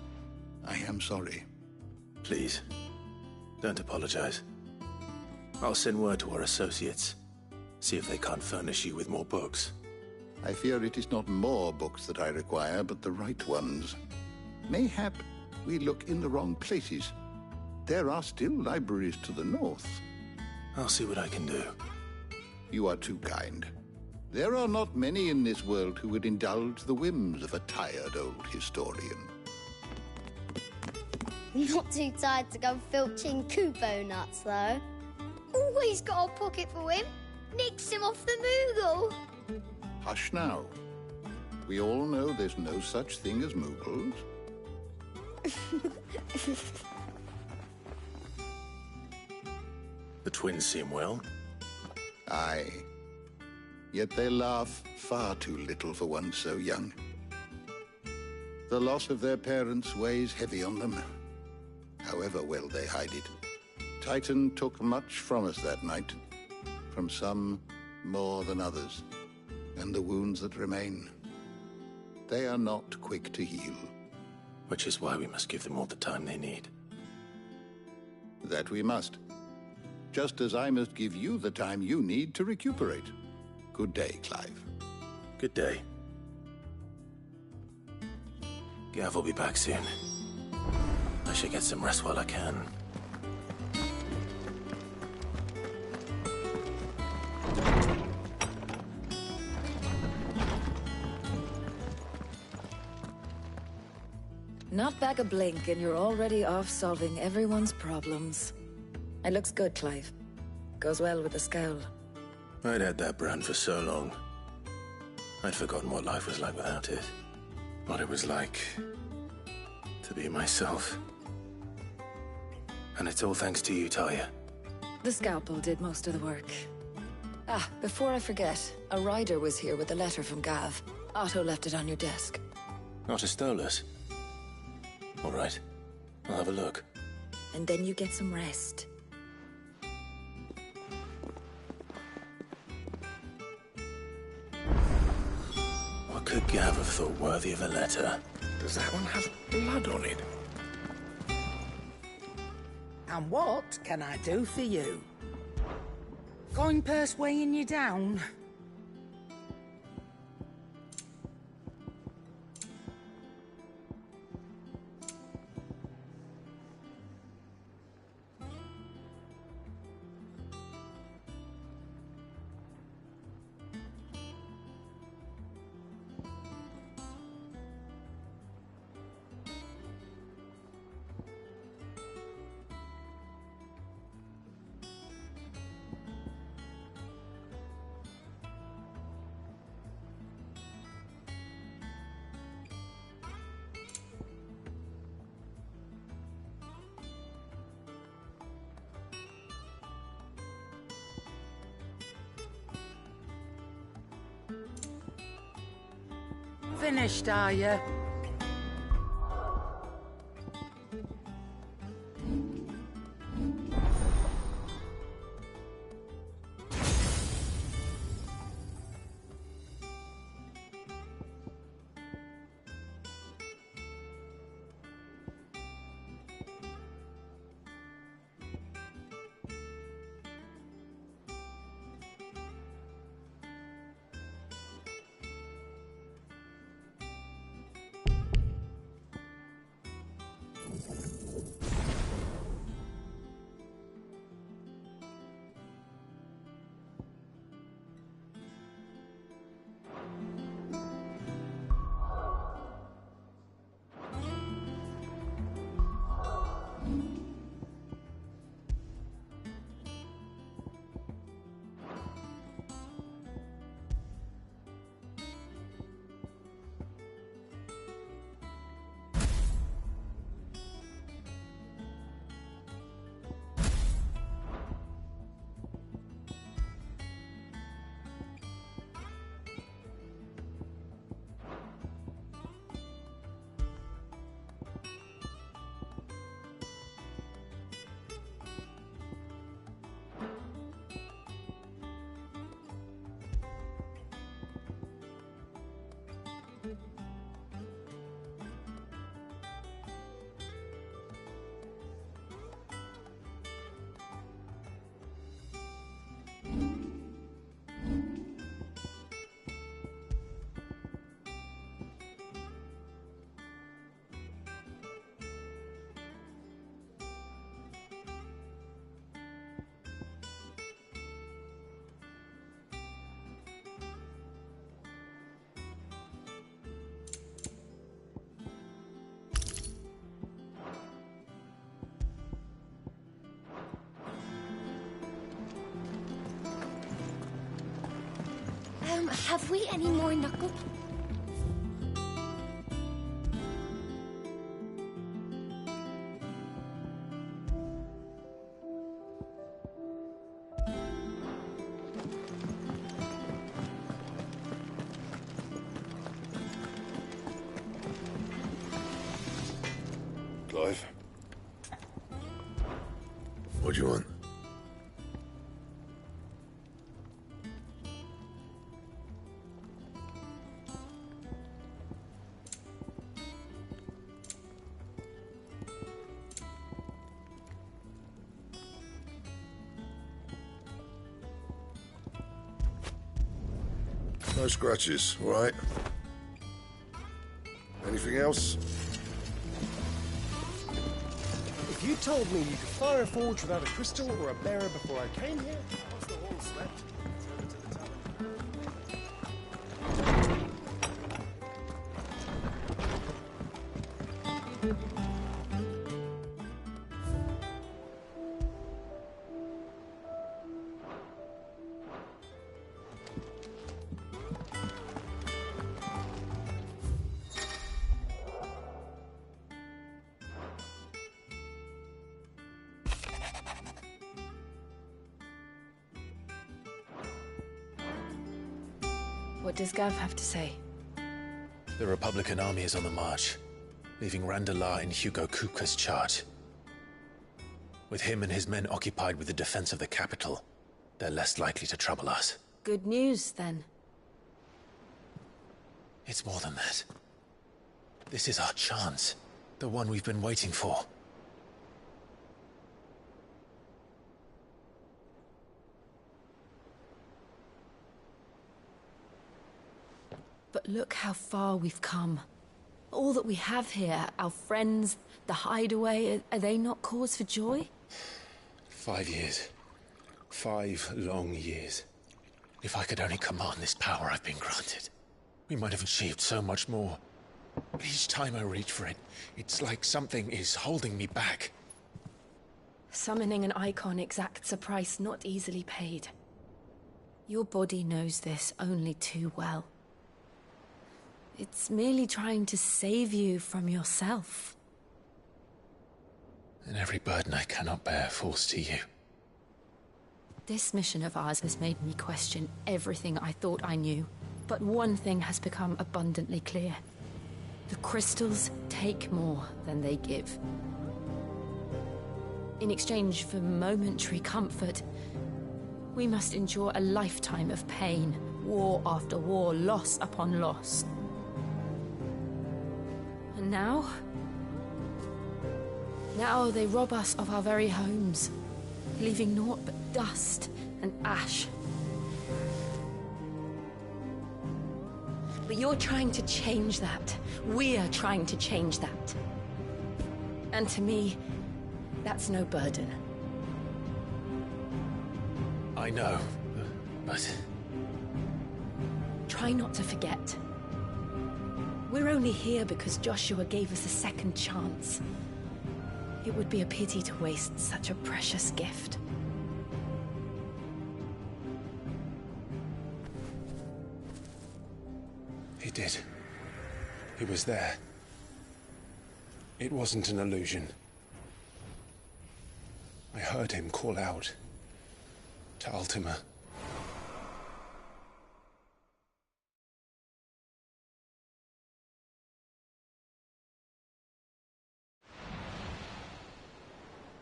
I am sorry. Please, don't apologize. I'll send word to our associates. See if they can't furnish you with more books. I fear it is not more books that I require, but the right ones. Mayhap we look in the wrong places. There are still libraries to the north. I'll see what I can do. You are too kind. There are not many in this world who would indulge the whims of a tired old historian. Not too tired to go filching Kupo nuts, though. Always got a pocket for him. Nicks him off the Moogle. Hush now. We all know there's no such thing as Moogles. The twins seem well. Aye. Yet they laugh far too little for one so young. The loss of their parents weighs heavy on them, however well they hide it. Titan took much from us that night, from some more than others, and the wounds that remain, they are not quick to heal. Which is why we must give them all the time they need. That we must. Just as I must give you the time you need to recuperate. Good day, Clive. Good day. Gav will be back soon. I should get some rest while I can. Not back a blink and you're already off solving everyone's problems. It looks good, Clive. Goes well with the scowl. I'd had that brand for so long. I'd forgotten what life was like without it. What it was like to be myself. And it's all thanks to you, Talia. The scalpel did most of the work. Ah, before I forget, a rider was here with a letter from Gav. Otto left it on your desk. Otto stole us. All right, I'll have a look. And then you get some rest. What could Gav have thought worthy of a letter? Does that one have blood on it? And what can I do for you? Coin purse weighing you down? finished, are you? Have we any more knuckle? Clive? What do you want? No scratches, all right? Anything else? If you told me you could fire a forge without a crystal or a bearer before I came here, once the hall slept, over to the tavern. What does Gav have to say? The Republican army is on the march, leaving Randalar in Hugo Kupka's charge. With him and his men occupied with the defense of the capital, they're less likely to trouble us. Good news, then. It's more than that. This is our chance. The one we've been waiting for. But look how far we've come. All that we have here, our friends, the hideaway, are they not cause for joy? 5 years. 5 long years. If I could only command this power I've been granted, we might have achieved so much more. But each time I reach for it, it's like something is holding me back. Summoning an icon exacts a price not easily paid. Your body knows this only too well. It's merely trying to save you from yourself. And every burden I cannot bear falls to you. This mission of ours has made me question everything I thought I knew. But one thing has become abundantly clear. The crystals take more than they give. In exchange for momentary comfort, we must endure a lifetime of pain, war after war, loss upon loss. And now they rob us of our very homes, leaving naught but dust and ash. But you're trying to change that. We're trying to change that. And to me, that's no burden. I know, but... Try not to forget. We're only here because Joshua gave us a second chance. It would be a pity to waste such a precious gift. He did. He was there. It wasn't an illusion. I heard him call out to Ultima.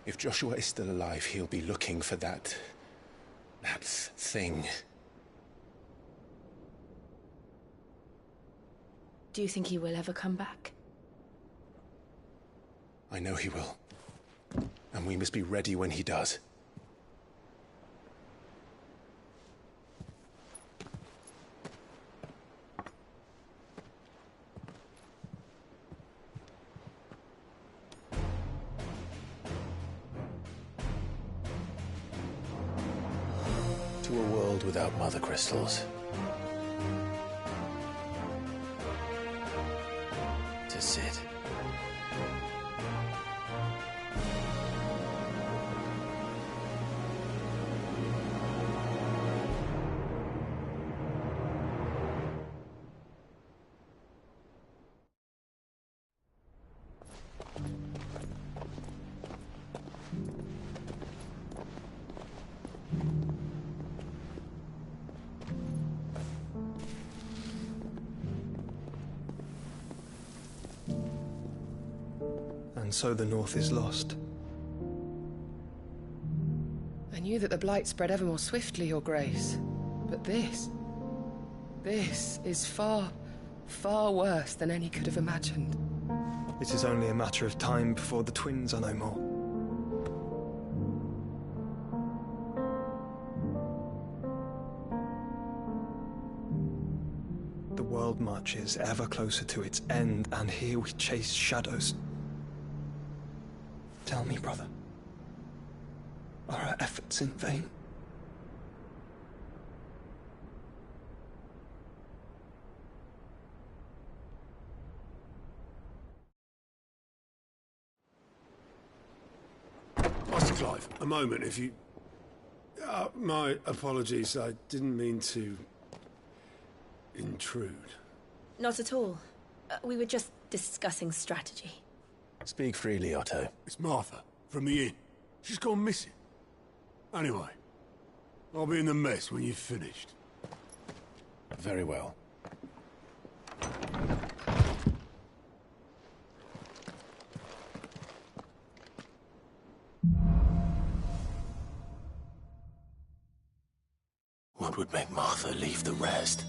If Joshua is still alive, he'll be looking for that thing. Do you think he will ever come back? I know he will. And we must be ready when he does. To a world without mother crystals. To Sid. And so the North is lost. I knew that the Blight spread ever more swiftly, Your Grace. But this is far, far worse than any could have imagined. It is only a matter of time before the twins are no more. The world marches ever closer to its end, and here we chase shadows. Tell me, brother, are our efforts in vain? Master Clive, a moment, if you... my apologies, I didn't mean to... intrude. Not at all. We were just discussing strategy. Speak freely, Otto. It's Martha, from the inn. She's gone missing. Anyway, I'll be in the mess when you've finished. Very well. What would make Martha leave the rest?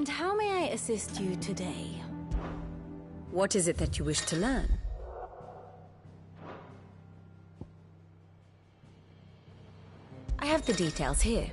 And how may I assist you today? What is it that you wish to learn? I have the details here.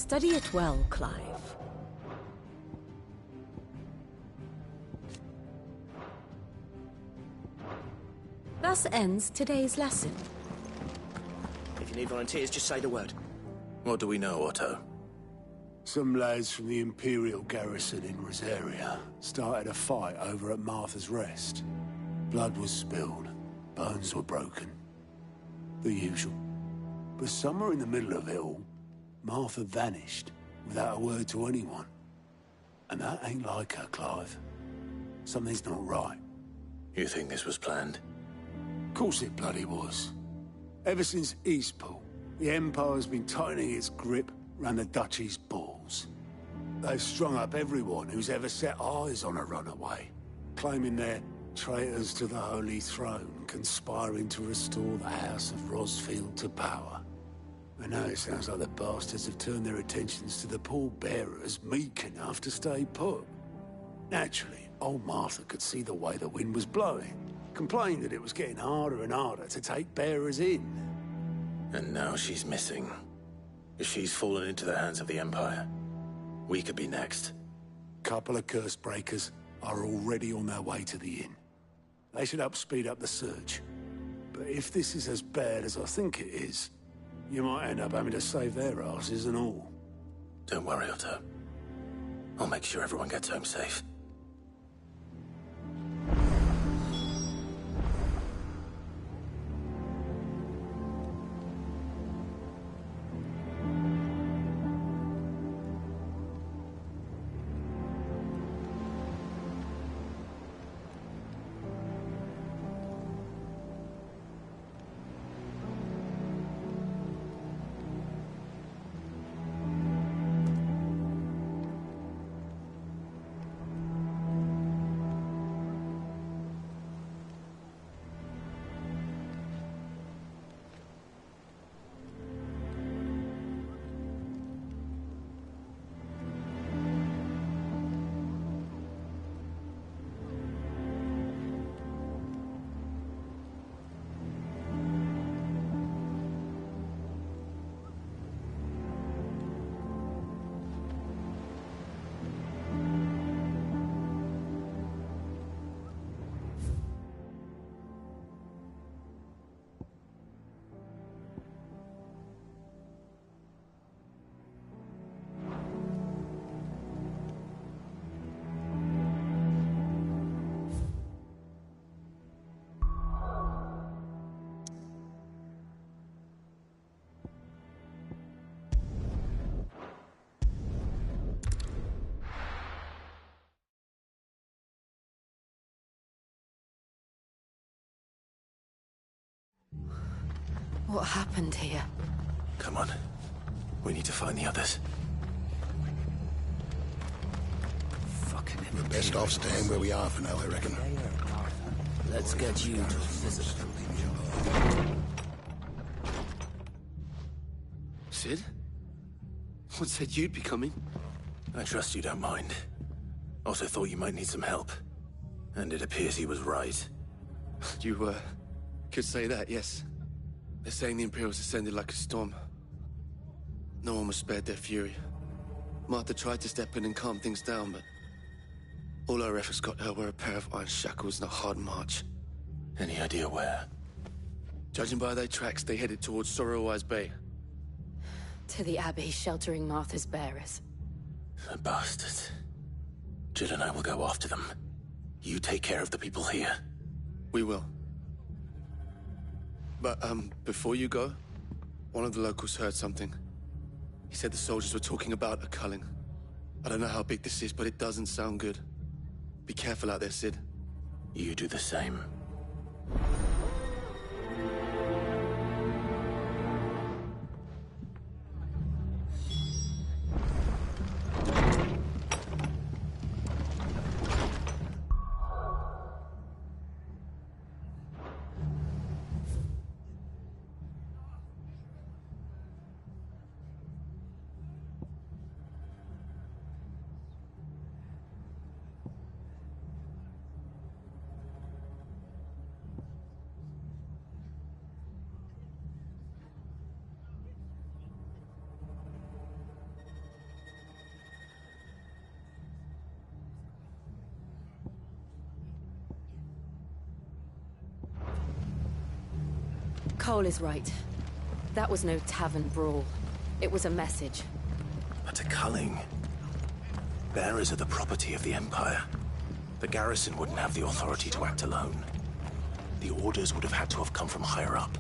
Study it well, Clive. Thus ends today's lesson. If you need volunteers, just say the word. What do we know, Otto? Some lads from the Imperial garrison in Rosaria started a fight over at Martha's Rest. Blood was spilled, bones were broken. The usual. But somewhere in the middle of it all, Martha vanished without a word to anyone. And that ain't like her, Clive. Something's not right. You think this was planned? Of course it bloody was. Ever since Eastpool, the Empire's been tightening its grip round the Duchy's balls. They've strung up everyone who's ever set eyes on a runaway, claiming they're traitors to the Holy Throne, conspiring to restore the House of Rosfield to power. And now it sounds like the bastards have turned their attentions to the pallbearers meek enough to stay put. Naturally, old Martha could see the way the wind was blowing, complained that it was getting harder and harder to take bearers in. And now she's missing. If she's fallen into the hands of the Empire, we could be next. Couple of curse breakers are already on their way to the inn. They should help speed up the search. But if this is as bad as I think it is, you might end up having to save their asses and all. Don't worry, Otto. I'll make sure everyone gets home safe. What happened here? Come on. We need to find the others. Fucking hell. We're best off staying where we are for now, I reckon. Let's get you to visit. Sid? What said you'd be coming? I trust you don't mind. Also thought you might need some help. And it appears he was right. You, could say that, yes. They're saying the Imperials ascended like a storm. No one was spared their fury. Martha tried to step in and calm things down, but all our efforts got her were a pair of iron shackles and a hard march. Any idea where? Judging by their tracks, they headed towards Sorrowwise Bay. To the Abbey sheltering Martha's bearers. The bastards. Jill and I will go after them. You take care of the people here. We will. But, before you go, one of the locals heard something. He said the soldiers were talking about a culling. I don't know how big this is, but it doesn't sound good. Be careful out there, Sid. You do the same. Cole is right. That was no tavern brawl. It was a message. But a culling. Bearers are the property of the Empire. The garrison wouldn't have the authority to act alone. The orders would have had to have come from higher up.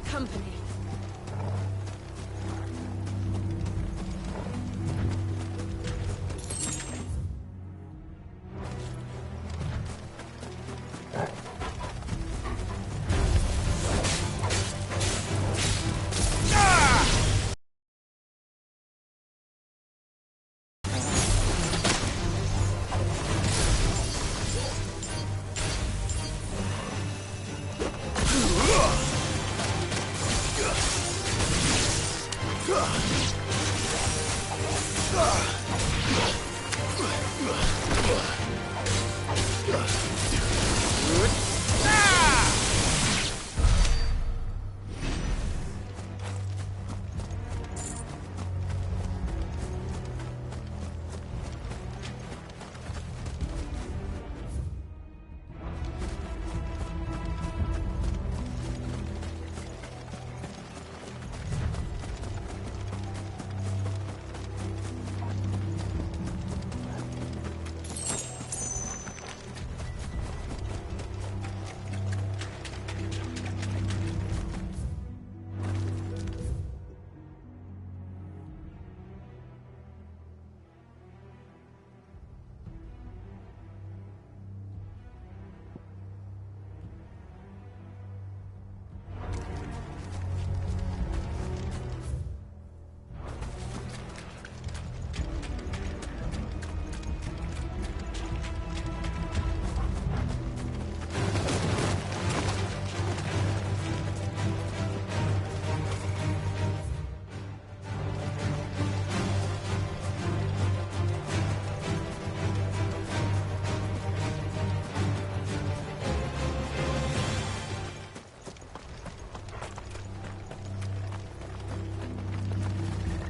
Company.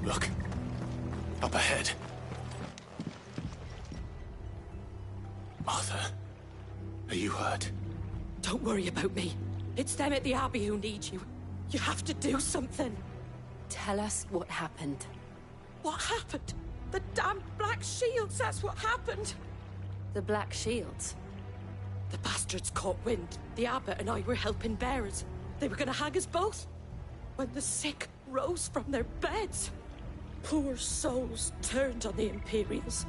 Look. Up ahead. Martha, are you hurt? Don't worry about me. It's them at the Abbey who need you. You have to do something. Tell us what happened. What happened? The damn Black Shields, that's what happened. The Black Shields? The bastards caught wind. The abbot and I were helping bearers. They were gonna hang us both. When the sick rose from their beds, poor souls turned on the Imperials.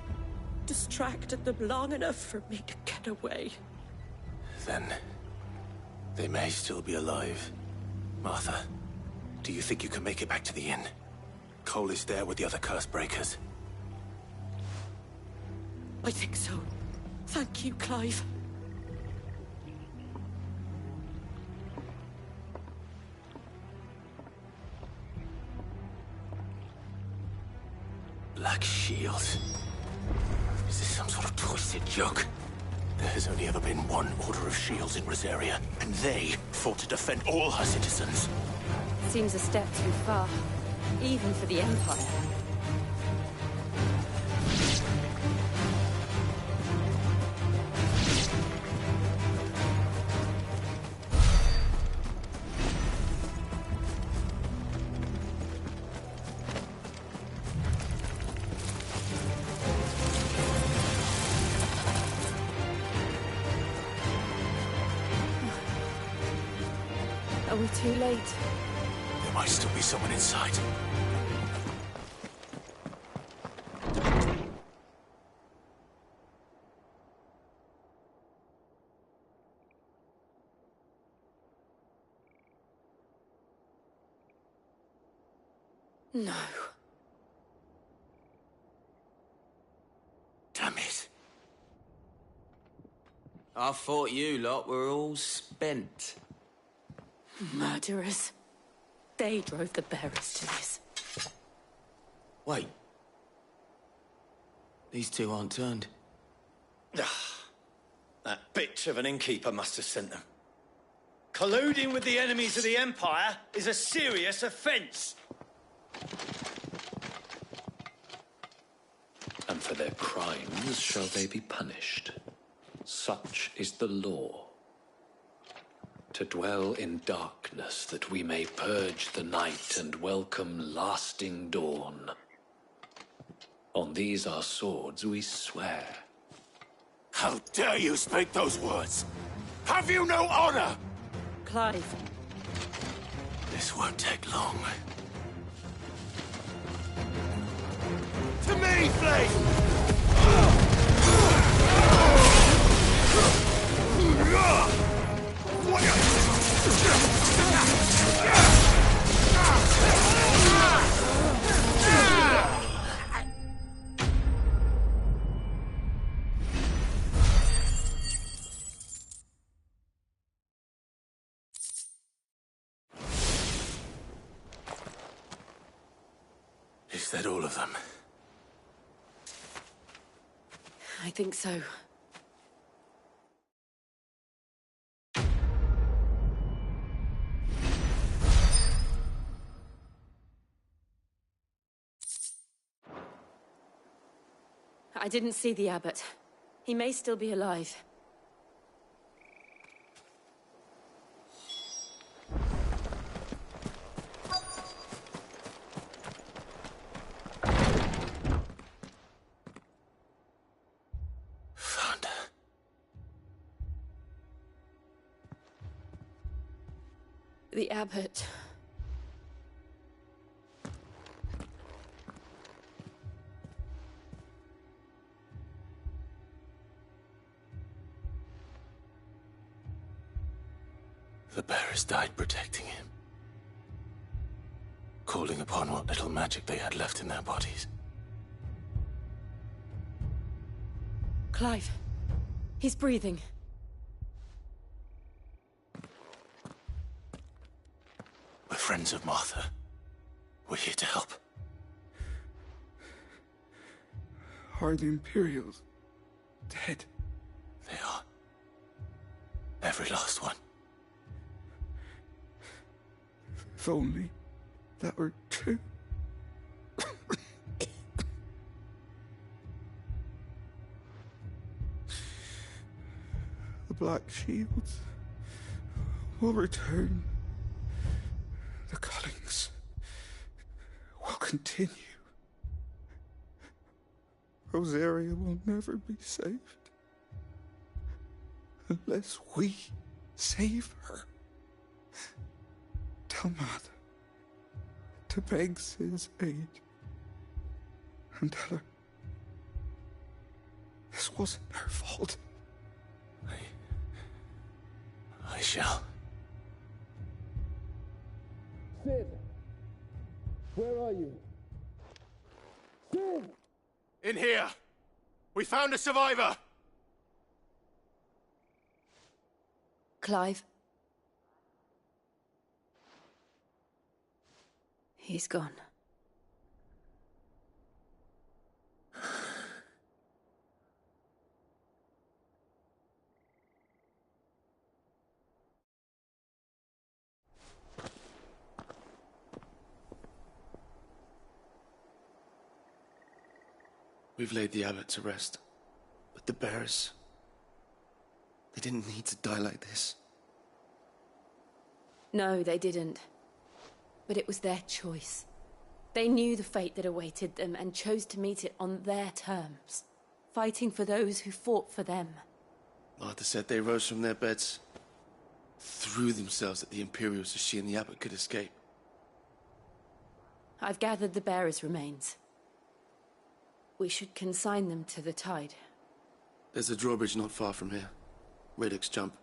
Distracted them long enough for me to get away. Then they may still be alive. Martha, do you think you can make it back to the inn? Cole is there with the other curse breakers. I think so. Thank you, Clive. Black Shields? Is this some sort of twisted joke? There has only ever been one Order of Shields in Rosaria, and they fought to defend all her citizens. Seems a step too far, even for the Empire. Are we too late? There might still be someone inside. No. Damn it. I thought you lot were all spent. Murderers. They drove the bearers to this. Wait. These two aren't turned. That bitch of an innkeeper must have sent them. Colluding with the enemies of the Empire is a serious offence. And for their crimes shall they be punished. Such is the law. To dwell in darkness that we may purge the night and welcome lasting dawn. On these our swords we swear. How dare you speak those words? Have you no honor? Clive. This won't take long. To me, Flame! Is that all of them? I think so. I didn't see the abbot. He may still be alive. Found her. The abbot. The bearers died protecting him. Calling upon what little magic they had left in their bodies. Clive. He's breathing. We're friends of Martha. We're here to help. Are the Imperials dead? They are. Every last one. If only that were true. The Black Shields will return. The cullings will continue. Rosaria will never be saved unless we save her. Tell Mother to beg Sid's aid and tell her this wasn't her fault. I shall. Sid! Where are you? Sid! In here! We found a survivor! Clive. He's gone. We've laid the abbot to rest. But the bearers... they didn't need to die like this. No, they didn't. But it was their choice. They knew the fate that awaited them and chose to meet it on their terms, fighting for those who fought for them. Martha said they rose from their beds, threw themselves at the Imperials so she and the abbot could escape. I've gathered the bearers' remains. We should consign them to the tide. There's a drawbridge not far from here. Radix jump.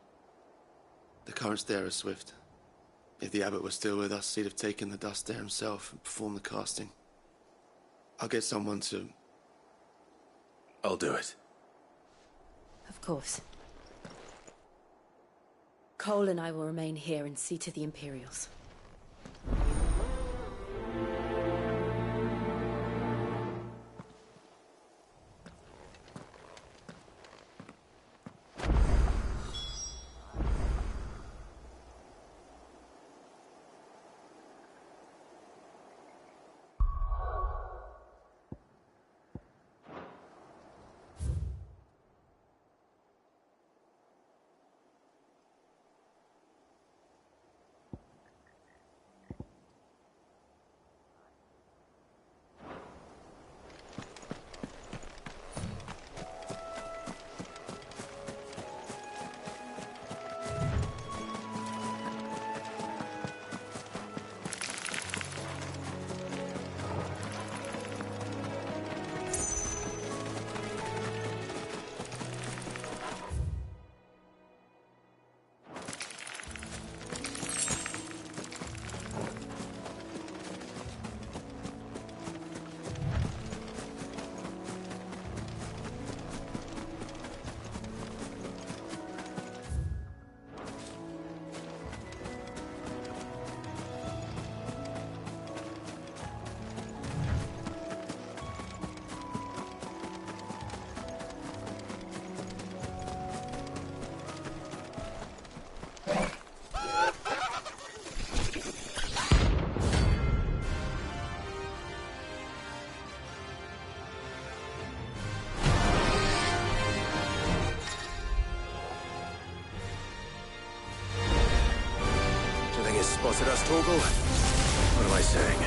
The currents there are swift. If the abbot was still with us, he'd have taken the dust there himself and performed the casting. I'll get someone to... I'll do it. Of course. Cole and I will remain here and see to the Imperials. Spotted us, Torgal? What am I saying?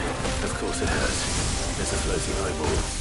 Of course it has. There's a floating eyeball.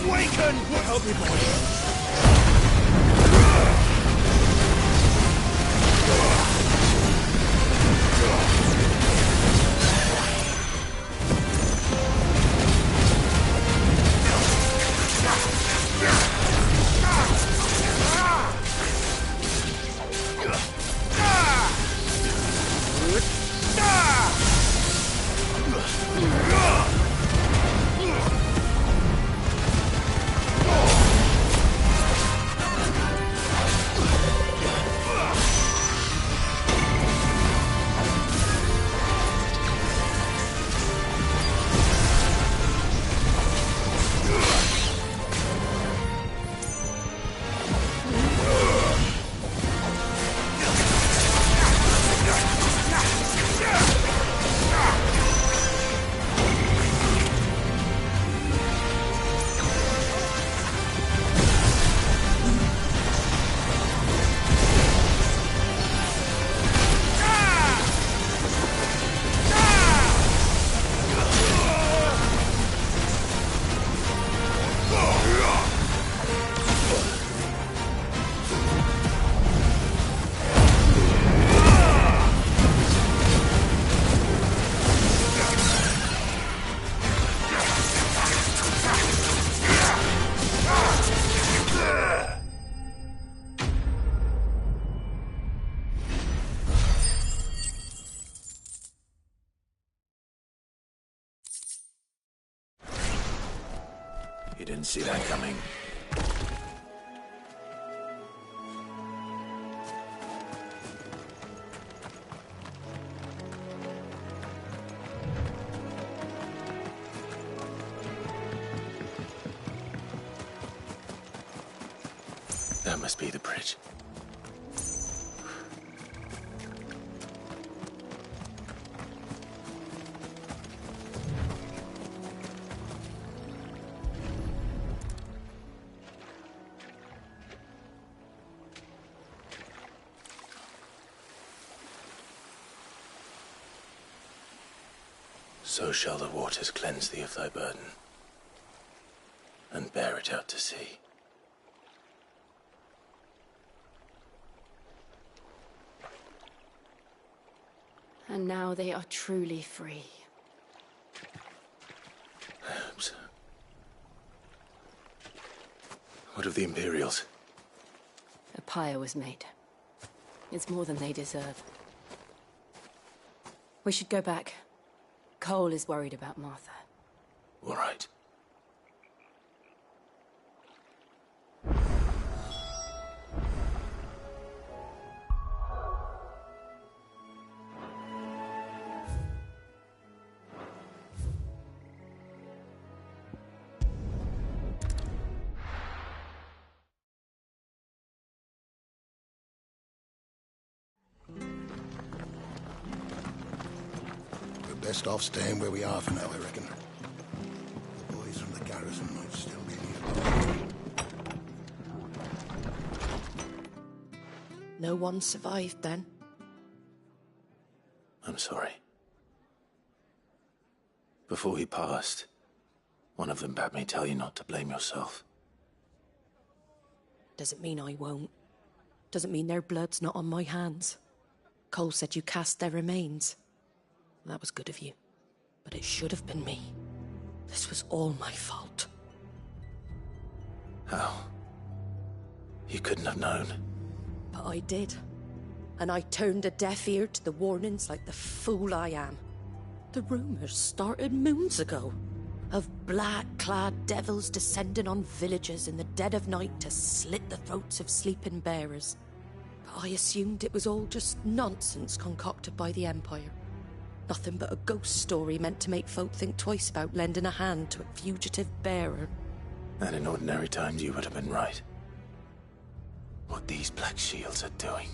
Waken! Help me, boy. You didn't see that coming. That must be the bridge. So shall the waters cleanse thee of thy burden, and bear it out to sea. And now they are truly free. I hope so. What of the Imperials? A pyre was made. It's more than they deserve. We should go back. Cole is worried about Martha. All right. Best off staying where we are for now, I reckon. The boys from the garrison might still be nearby. No one survived then? I'm sorry. Before he passed, one of them bade me tell you not to blame yourself. Doesn't mean I won't. Doesn't mean their blood's not on my hands. Cole said you cast their remains. That was good of you. But it should have been me. This was all my fault. How? You couldn't have known. But I did. And I turned a deaf ear to the warnings like the fool I am. The rumours started moons ago. Of black-clad devils descending on villages in the dead of night to slit the throats of sleeping bearers. But I assumed it was all just nonsense concocted by the Empire. Nothing but a ghost story meant to make folk think twice about lending a hand to a fugitive bearer. And in ordinary times you would have been right. What these Black Shields are doing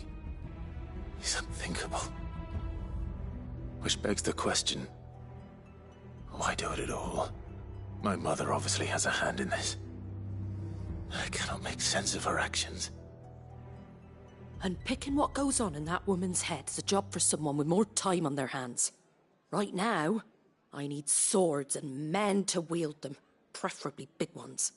is unthinkable. Which begs the question, why do it at all? My mother obviously has a hand in this. I cannot make sense of her actions. And picking what goes on in that woman's head is a job for someone with more time on their hands. Right now, I need swords and men to wield them, preferably big ones.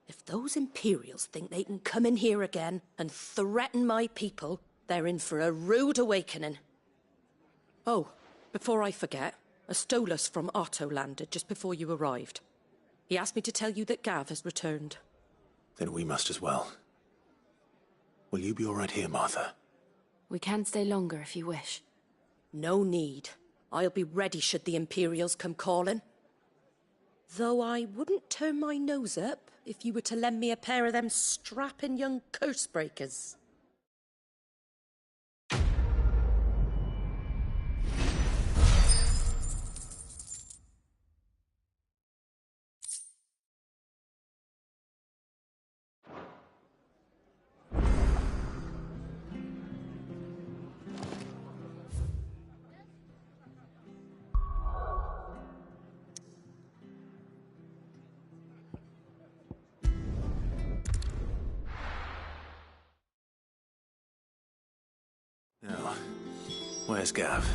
If those Imperials think they can come in here again and threaten my people, they're in for a rude awakening. Oh, before I forget, a Stolas from Otto landed just before you arrived. He asked me to tell you that Gav has returned. Then we must as well. Will you be all right here, Martha? We can stay longer if you wish. No need. I'll be ready should the Imperials come calling. Though I wouldn't turn my nose up if you were to lend me a pair of them strapping young curse breakers. Now, where's Gav?